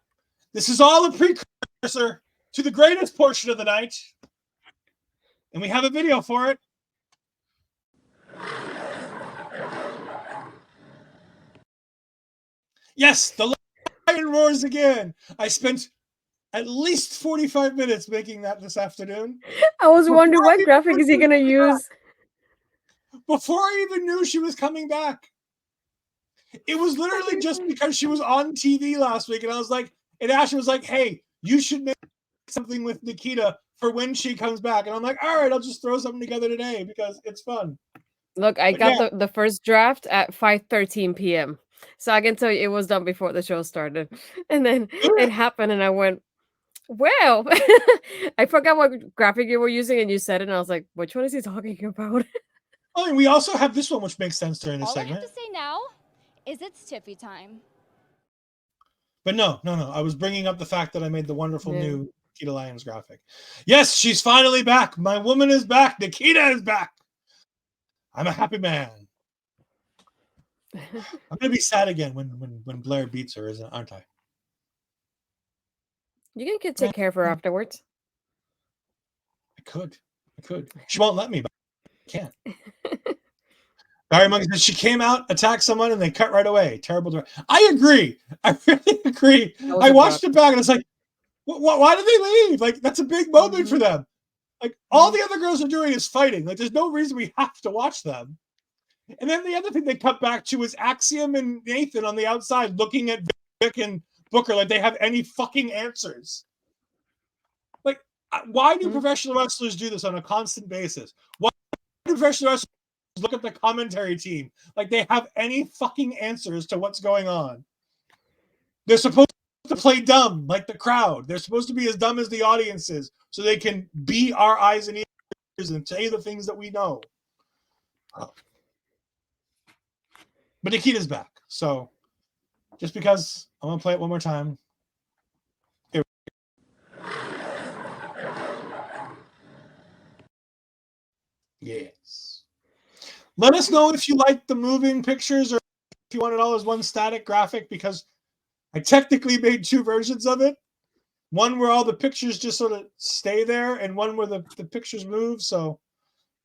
this is all a precursor to the greatest portion of the night. And we have a video for it. Yes, the lion roars again. I spent at least 45 minutes making that this afternoon. I was wondering what graphic is he going to use? Before I even knew she was coming back. It was literally just because she was on TV last week, and I was like, and Ashley was like, hey, you should make something with Nikita for when she comes back. And I'm like, all right, I'll just throw something together today because it's fun. Look, I got the first draft at 5:13 p.m. So I can tell you it was done before the show started. And then it happened, and I went, well, I forgot what graphic you were using, and you said it, and I was like, which one is he talking about? Oh, and we also have this one, which makes sense during this segment. All I have to say now is it's Tiffy time. But no. I was bringing up the fact that I made the wonderful new Nikita Lyons graphic. Yes, she's finally back. My woman is back. Nikita is back. I'm a happy man. I'm gonna be sad again when Blair beats her, aren't I? You can take care of her afterwards. I could. She won't let me, but I can't. Barry Monkey says she came out, attacked someone, and they cut right away. Terrible. I agree. I really agree. I watched it back, and it's like, why did they leave? Like, that's a big moment for them. Like, all the other girls are doing is fighting. Like, there's no reason we have to watch them. And then the other thing they cut back to is Axiom and Nathan on the outside looking at Vic and Booker like they have any fucking answers. Like, why do professional wrestlers do this on a constant basis? Why do professional wrestlers look at the commentary team like they have any fucking answers to what's going on? They're supposed to play dumb like the crowd. They're supposed to be as dumb as the audience is so they can be our eyes and ears and say the things that we know. But Nikita's back, so just because I'm gonna play it one more time. Yes. Let us know if you like the moving pictures or if you want it all as one static graphic, because I technically made 2 versions of it. One where all the pictures just sort of stay there, and one where the pictures move. So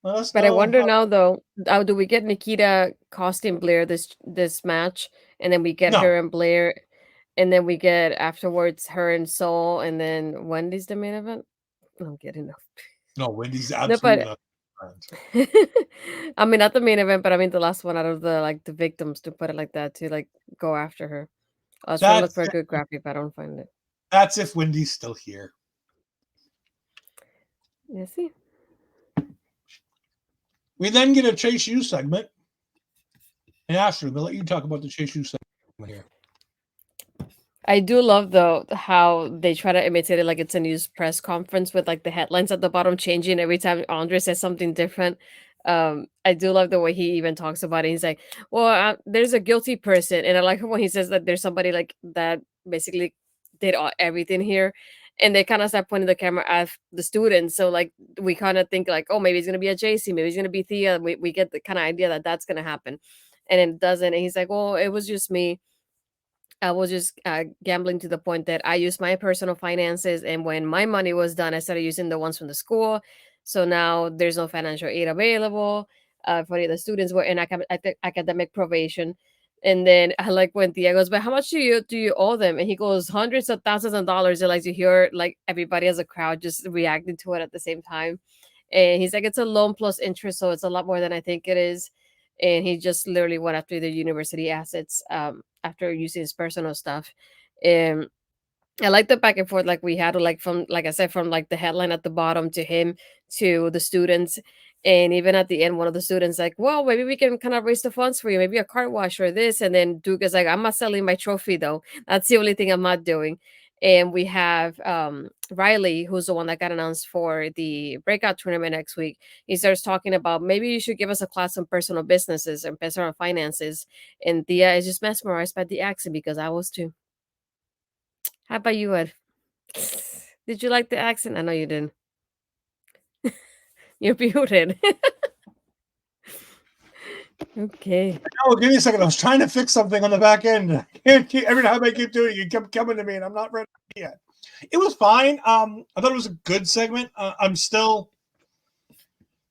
let us know. But I wonder now, though, how do we get Nikita costing Blair this match, and then we get her and Blair, and then we get afterwards her and Sol, and then Wendy's the main event? I don't get enough. No, Wendy's absolutely not. I mean, not the main event, but I mean the last one out of the victims, to put it like that, to like go after her. I was trying to look for a good graphic, but I don't find it. That's if Wendy's still here. Yeah, see. We then get a Chase U segment. And Ashley, we'll let you talk about the Chase U segment here. I do love, though, how they try to imitate it like it's a news press conference with like the headlines at the bottom changing every time Andre says something different. I do love the way he even talks about it. He's like, well, there's a guilty person. And I like when he says that there's somebody like that basically did everything here. and they kind of start pointing the camera at the students. So like we kind of think like, oh, maybe it's gonna be a JC, maybe it's gonna be Thea. We get the kind of idea that that's gonna happen, and it doesn't. And he's like, well, it was just me. I was just gambling to the point that I used my personal finances, and when my money was done, I started using the ones from the school. So now there's no financial aid available for the students. Were in academic probation, and then I like when Thea goes, "But how much do you owe them?" And he goes, "Hundreds of thousands of dollars." And like to hear like everybody as a crowd just reacting to it at the same time, and he's like, "It's a loan plus interest, so it's a lot more than I think it is." And he just literally went after the university assets after using his personal stuff. And I like the back and forth like we had, like from like I said, from like the headline at the bottom to him to the students. And even at the end, one of the students like, well, maybe we can kind of raise the funds for you, maybe a car wash or this. And then Duke is like, I'm not selling my trophy though. That's the only thing I'm not doing. And we have Riley, who's the one that got announced for the breakout tournament next week. He starts talking about maybe you should give us a class on personal businesses and personal finances. And Thea is just mesmerized by the accent because I was too. How about you, Ed? Did you like the accent? I know you didn't. You're muted. Okay. Oh, give me a second. I was trying to fix something on the back end. Every time I keep doing it, you kept coming to me, and I'm not ready yet. It was fine. I thought it was a good segment.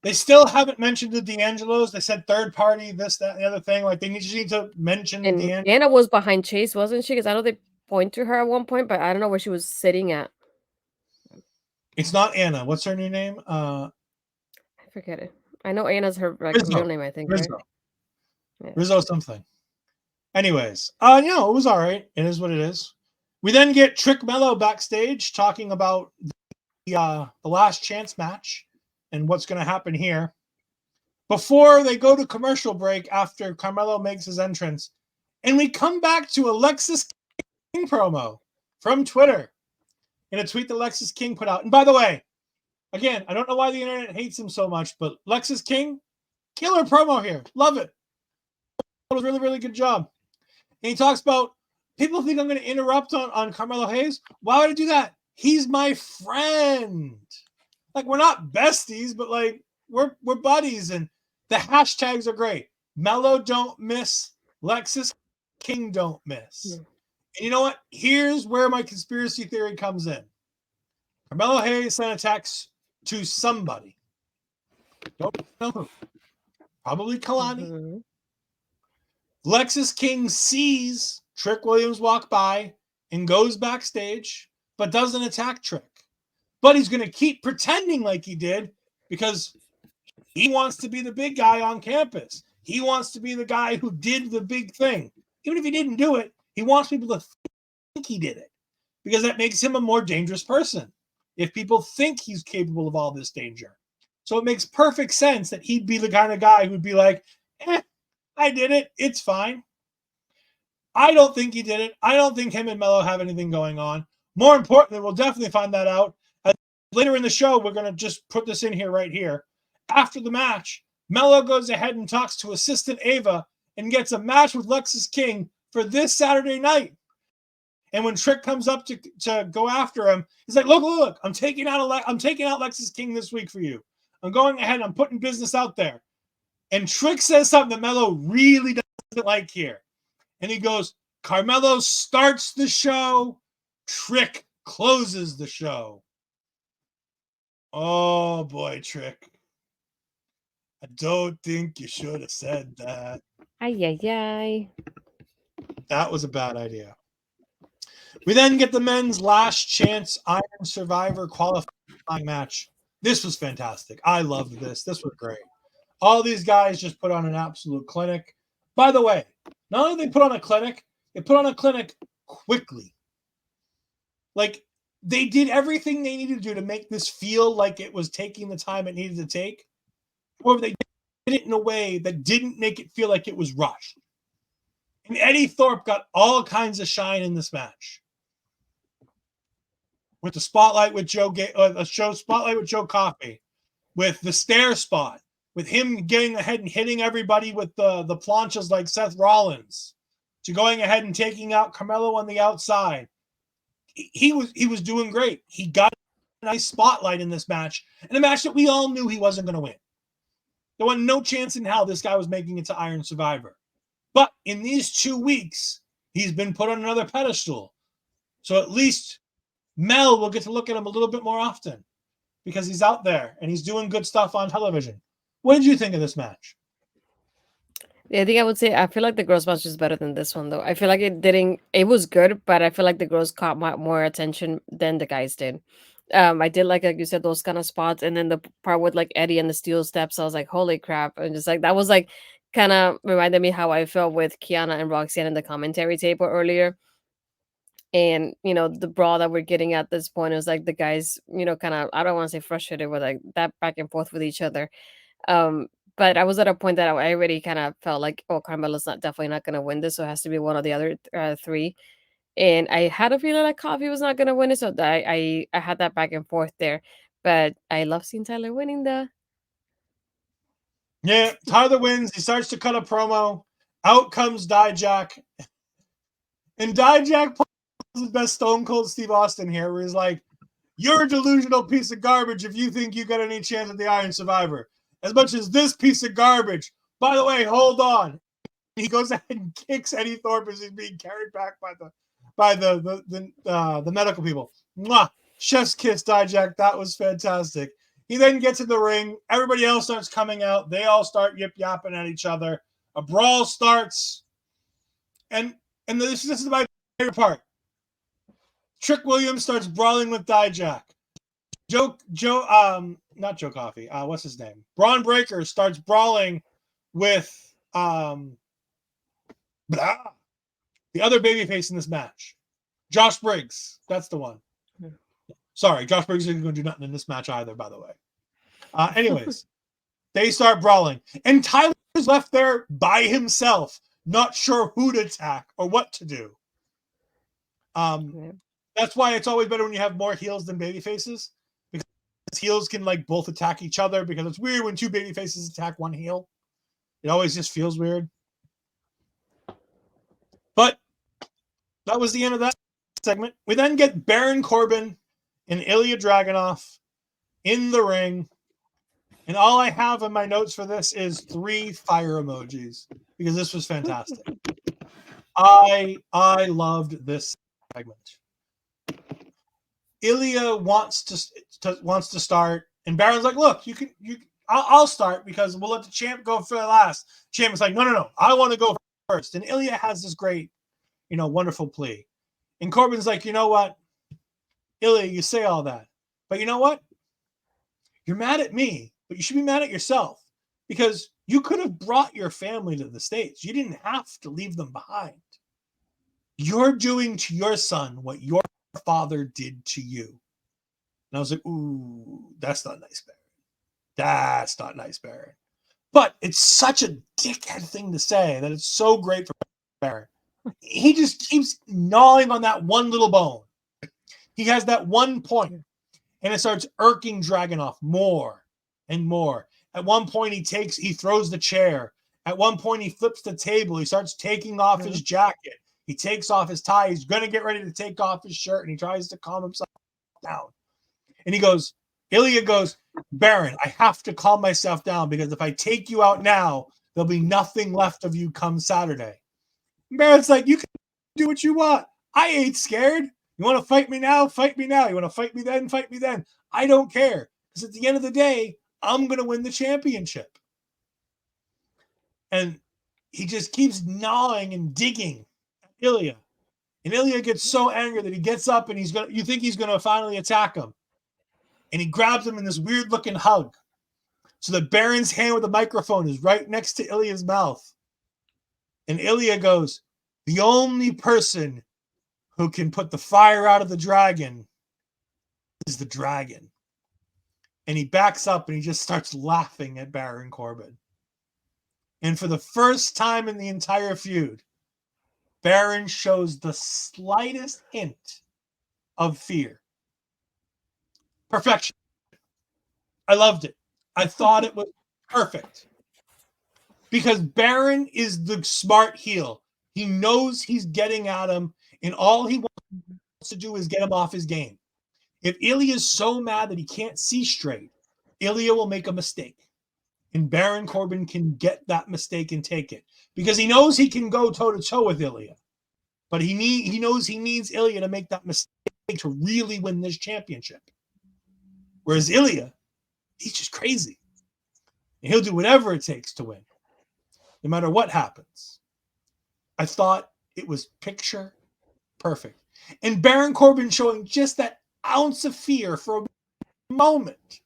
They still haven't mentioned the D'Angelos. They said third party, this, that, and the other thing. Like they just need to mention And D'Angelo. Anna was behind Chase, wasn't she? Because I know they point to her at one point, but I don't know where she was sitting at. It's not Anna. What's her new name? I forget it. I know Anna's her like Rizzo. real name, I think. Rizzo. Right? Yeah. Rizzo something. Anyways, it was all right. It is what it is. We then get Trick Mello backstage talking about the last chance match and what's going to happen here. Before they go to commercial break after Carmelo makes his entrance, and we come back to Alexis King promo from Twitter in a tweet that Alexis King put out. And by the way, again, I don't know why the internet hates him so much, but Alexis King, killer promo here. Love it. It was a really, really good job. And he talks about people think I'm going to interrupt on Carmelo Hayes. Why would I do that? He's my friend. Like, we're not besties, but like we're buddies, and the hashtags are great. Mello don't miss. Lexus King don't miss. Yeah. And you know what? Here's where my conspiracy theory comes in. Carmelo Hayes sent a text to somebody. Don't know who. Probably Kalani. Mm-hmm. Lexus King sees Trick Williams walk by and goes backstage, but doesn't attack Trick. But he's going to keep pretending like he did because he wants to be the big guy on campus. He wants to be the guy who did the big thing. Even if he didn't do it, he wants people to think he did it because that makes him a more dangerous person if people think he's capable of all this danger. So it makes perfect sense that he'd be the kind of guy who'd be like, I did it. It's fine. I don't think he did it. I don't think him and Mello have anything going on. More importantly, we'll definitely find that out. Later in the show, we're going to just put this in here right here. After the match, Mello goes ahead and talks to assistant Ava and gets a match with Lexus King for this Saturday night. And when Trick comes up to go after him, he's like, look, I'm taking out Lexus King this week for you. I'm going ahead. I'm putting business out there. And Trick says something that Mello really doesn't like here. And he goes, Carmelo starts the show. Trick closes the show. Oh, boy, Trick. I don't think you should have said that. Ay. That was a bad idea. We then get the men's last chance Iron Survivor qualifying match. This was fantastic. I loved this. This was great. All these guys just put on an absolute clinic. By the way, not only did they put on a clinic, they put on a clinic quickly. Like, they did everything they needed to do to make this feel like it was taking the time it needed to take. However, they did it in a way that didn't make it feel like it was rushed. And Eddy Thorpe got all kinds of shine in this match. With the spotlight with Joe Coffey, with the stair spot, with him getting ahead and hitting everybody with the planchas like Seth Rollins, to going ahead and taking out Carmelo on the outside. he was doing great. He got a nice spotlight in this match, and a match that we all knew he wasn't going to win. There was no chance in hell this guy was making it to Iron Survivor. But in these 2 weeks, he's been put on another pedestal. So at least Mel will get to look at him a little bit more often because he's out there and he's doing good stuff on television. What did you think of this match? Yeah, I think I would say I feel like the girls match is better than this one though. I feel like it was good, but I feel like the girls caught more attention than the guys did. I did like you said, those kind of spots, and then the part with like Eddy and the steel steps, I was like, holy crap. And just like that was like kind of reminded me how I felt with Kiana and Roxanne in the commentary table earlier. And the brawl that we're getting at this point is like the guys, kind of, I don't want to say frustrated with like that back and forth with each other. But I was at a point that I already kind of felt like, oh, Carmelo's definitely not going to win this, so it has to be one of the other three. And I had a feeling like Coffey was not going to win it, so I had that back and forth there. But I love seeing Tyler winning the. Yeah, Tyler wins. He starts to cut a promo. Out comes Dijak. And Dijak pulls his best Stone Cold Steve Austin here, where he's like, you're a delusional piece of garbage if you think you got any chance at the Iron Survivor. As much as this piece of garbage. By the way, hold on. He goes ahead and kicks Eddie Thorpe as he's being carried back by the medical people. Mwah! Chef's kiss, Dijak. That was fantastic. He then gets in the ring. Everybody else starts coming out. They all start yip-yapping at each other. A brawl starts. And this is my favorite part. Trick Williams starts brawling with Dijak. Not Joe Coffey. What's his name? Braun Breaker starts brawling with the other babyface in this match. Josh Briggs. That's the one. Sorry, Josh Briggs isn't going to do nothing in this match either, by the way. Anyways, they start brawling. And Tyler's left there by himself, not sure who to attack or what to do. That's why it's always better when you have more heels than baby faces, because heels can like both attack each other, because it's weird when two baby faces attack one heel. It always just feels weird. But that was the end of that segment. We then get Baron Corbin and Ilya Dragunov in the ring. And all I have in my notes for this is 3 fire emojis, because this was fantastic. I loved this segment. Ilya wants to start, and Baron's like, "Look, I'll start because we'll let the champ go for the last." Champ is like, "No, I want to go first." And Ilya has this great, wonderful plea, and Corbin's like, "You know what, Ilya, you say all that, but you know what? You're mad at me, but you should be mad at yourself, because you could have brought your family to the States. You didn't have to leave them behind. You're doing to your son what your father did to you." And I was like, ooh, that's not nice, Baron. That's not nice, Baron. But it's such a dickhead thing to say that it's so great for Baron. He just keeps gnawing on that one little bone. He has that one point, and it starts irking Dragunov more and more. At one point, he throws the chair. At one point, he flips the table. He starts taking off his jacket. He takes off his tie. He's going to get ready to take off his shirt, and he tries to calm himself down. And Ilya goes, "Baron, I have to calm myself down, because if I take you out now, there'll be nothing left of you come Saturday." And Baron's like, "You can do what you want. I ain't scared. You want to fight me now? Fight me now. You want to fight me then? Fight me then. I don't care. Because at the end of the day, I'm going to win the championship." And he just keeps gnawing and digging at Ilya. And Ilya gets so angry that he gets up and you think he's going to finally attack him. And he grabs him in this weird looking hug. So that Baron's hand with the microphone is right next to Ilya's mouth. And Ilya goes, "The only person who can put the fire out of the dragon is the dragon." And he backs up and he just starts laughing at Baron Corbin. And for the first time in the entire feud, Baron shows the slightest hint of fear. Perfection. I loved it. I thought it was perfect. Because Baron is the smart heel. He knows he's getting at him, and all he wants to do is get him off his game. If Ilya is so mad that he can't see straight, Ilya will make a mistake. And Baron Corbin can get that mistake and take it. Because he knows he can go toe-to-toe with Ilya. But he knows he needs Ilya to make that mistake to really win this championship. Whereas Ilya, he's just crazy. And he'll do whatever it takes to win. No matter what happens. I thought it was picture perfect. And Baron Corbin showing just that ounce of fear for a moment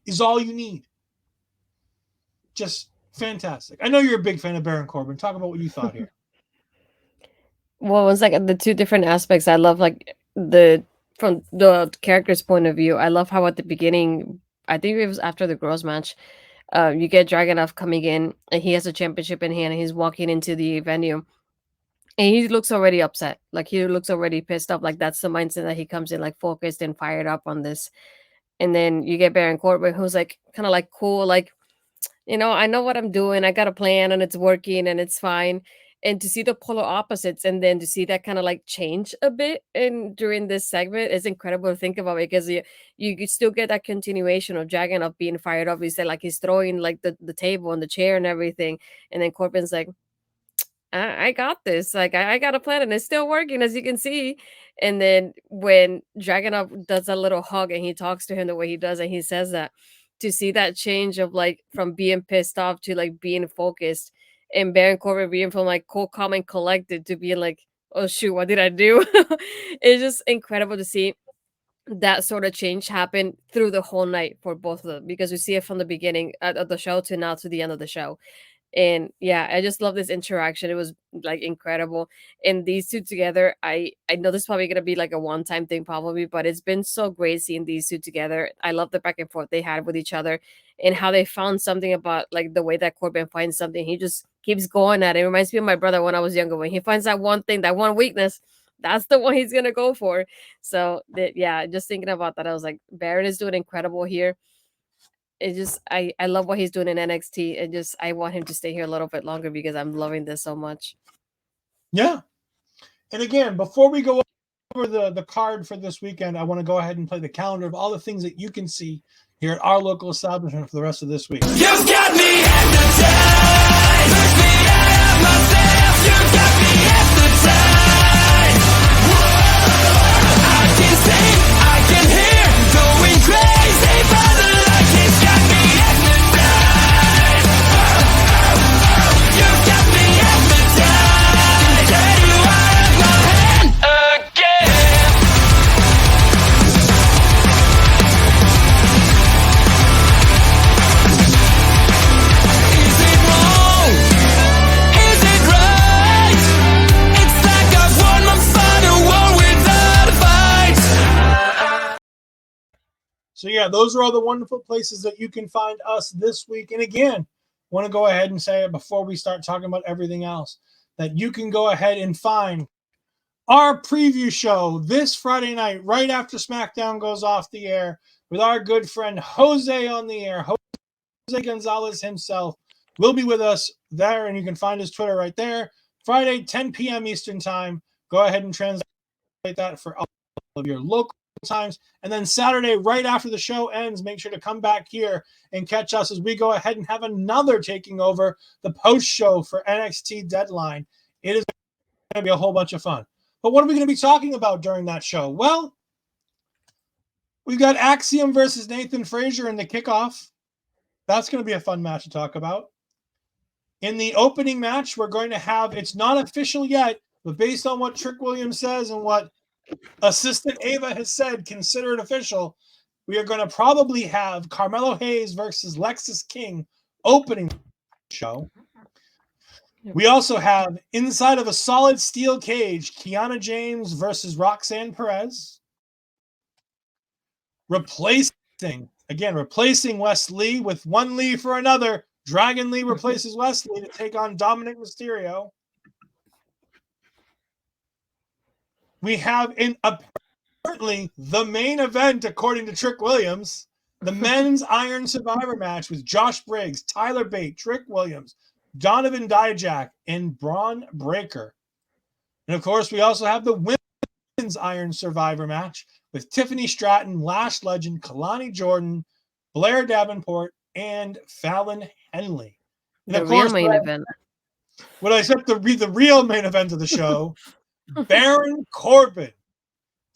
is all you need. Just fantastic. I know you're a big fan of Baron Corbin. Talk about what you thought here. Well, it's like the two different aspects. I love like from the character's point of view. I love how at the beginning, I think it was after the girls match, you get Dragunov coming in and he has a championship in hand and he's walking into the venue and he looks already upset. Like he looks already pissed off. Like that's the mindset that he comes in like focused and fired up on this. And then you get Baron Corbin who's like kind of like cool, like, you know, I know what I'm doing. I got a plan and it's working and it's fine. And to see the polar opposites and then to see that kind of like change a bit in during this segment is incredible to think about because you still get that continuation of Dragunov being fired up. He said like he's throwing like the table and the chair and everything. And then Corbin's like, I got this. Like I got a plan and it's still working as you can see. And then when Dragunov does a little hug and he talks to him the way he does and he says that, to see that change of like from being pissed off to like being focused and Baron Corbin being from like cool, calm and collected to being like, oh shoot, what did I do? It's just incredible to see that sort of change happen through the whole night for both of them because we see it from the beginning of the show to now to the end of the show. And yeah, I just love this interaction. It was like incredible. And these two together, I know this is probably gonna be like a one-time thing probably, but it's been so great seeing these two together. I love the back and forth they had with each other and how they found something about like the way that Corbin finds something. He just keeps going at it. It reminds me of my brother when I was younger. When he finds that one thing, that one weakness, that's the one he's gonna go for. So yeah, just thinking about that, I was like, Baron is doing incredible here. It just I love what he's doing in NXT. It just I want him to stay here a little bit longer because I'm loving this so much. Yeah. And again, before we go over the card for this weekend, I want to go ahead and play the calendar of all the things that you can see here at our local establishment for the rest of this week. You got me hypnotized. Look me out of myself. You got me hypnotized. Whoa. I can see, I can hear, going crazy for the light. It's got me hypnotized. You got me hypnotized. Get you out of my hand again. Is it wrong? Is it right? It's like I've won my final war without a fight. So yeah, those are all the wonderful places that you can find us this week. And again, want to go ahead and say it before we start talking about everything else, that you can go ahead and find our preview show this Friday night, right after SmackDown goes off the air, with our good friend Jose on the air. Jose Gonzalez himself will be with us there, and you can find his Twitter right there. Friday, 10 p.m. Eastern Time. Go ahead and translate that for all of your local times. And then Saturday, right after the show ends, make sure to come back here and catch us as we go ahead and have another taking over the post show for NXT Deadline. It is going to be a whole bunch of fun. But what are we going to be talking about during that show? Well, we've got Axiom versus Nathan Frazer in the kickoff. That's going to be a fun match to talk about. In the opening match, we're going to have, it's not official yet, but based on what Trick Williams says and what Assistant Ava has said, consider it official, we are going to probably have Carmelo Hayes versus Lexis King opening the show. We also have, inside of a solid steel cage, Kiana James versus Roxanne Perez. Replacing Wes Lee with one Lee for another. Dragon Lee replaces Wes Lee to take on Dominic Mysterio. We have apparently the main event, according to Trick Williams, the men's Iron Survivor match with Josh Briggs, Tyler Bate, Trick Williams, Donovan Dijak, and Braun Breaker. And of course, we also have the women's Women's Iron Survivor match with Tiffany Stratton, Lash legend Kalani Jordan, Blair Davenport, and Fallon Henley. And The real main event. What I said the real main event of the show, Baron Corbin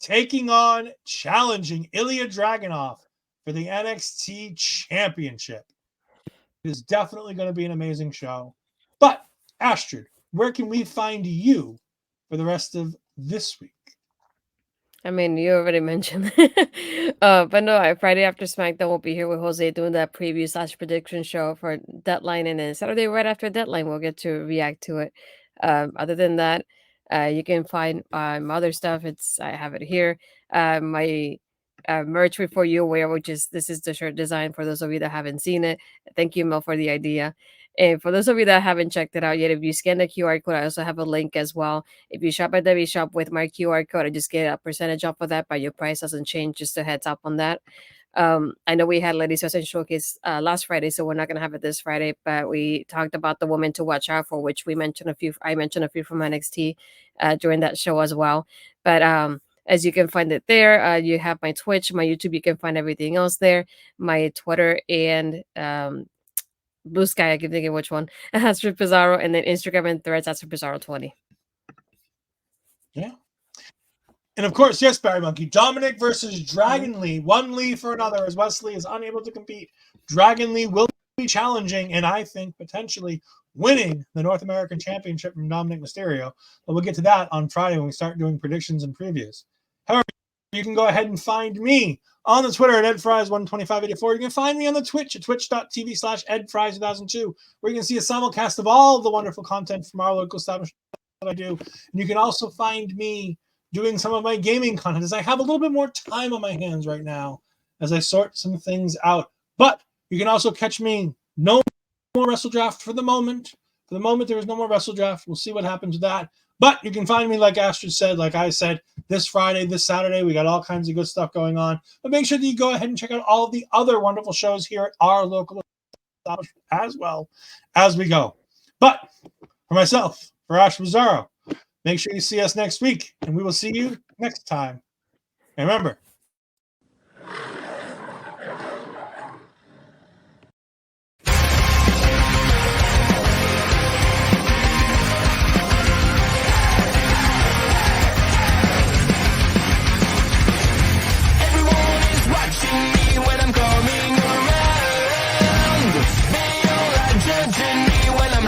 challenging Ilya Dragunov for the NXT Championship. It is definitely going to be an amazing show. But, Astrid, where can we find you for the rest of this week? I mean, you already mentioned. But no, Friday after SmackDown, we'll be here with Jose doing that preview / prediction show for Deadline, and then Saturday right after Deadline, we'll get to react to it. Other than that, you can find my other stuff. I have it here. My merch before you wear, this is the shirt design for those of you that haven't seen it. Thank you, Mel, for the idea. And for those of you that haven't checked it out yet, if you scan the QR code, I also have a link as well. If you shop at Debbie Shop with my QR code, I just get a percentage off of that, but your price doesn't change. Just a heads up on that. I know we had Ladies Wrestling Showcase last Friday, so we're not gonna have it this Friday. But we talked about the women to watch out for, which I mentioned a few from NXT during that show as well. But as you can find it there, you have my Twitch, my YouTube. You can find everything else there. My Twitter and Blue Sky, I keep thinking which one. Astrid Pizarro, and then Instagram and Threads, Astrid Pizarro 20. Yeah. And of course, yes, Barry Monkey, Dominic versus Dragon Lee. One Lee for another, as Wesley is unable to compete. Dragon Lee will be challenging, and I think potentially winning the North American Championship from Dominic Mysterio. But we'll get to that on Friday when we start doing predictions and previews. However, you can go ahead and find me on the Twitter at EdFries12584. You can find me on the Twitch at twitch.tv/EdFries2002, where you can see a simulcast of all of the wonderful content from our local establishment that I do. And you can also find me doing some of my gaming content, as I have a little bit more time on my hands right now as I sort some things out. But you can also catch me. No more Wrestle Draft for the moment. For the moment, there is no more Wrestle Draft. We'll see what happens with that. But you can find me, like Astrid said, like I said, this Friday, this Saturday. We got all kinds of good stuff going on. But make sure that you go ahead and check out all of the other wonderful shows here at our local establishment as well as we go. But for myself, for Astrid Pizarro, make sure you see us next week, and we will see you next time. And remember, Everyone is watching me when I'm coming around.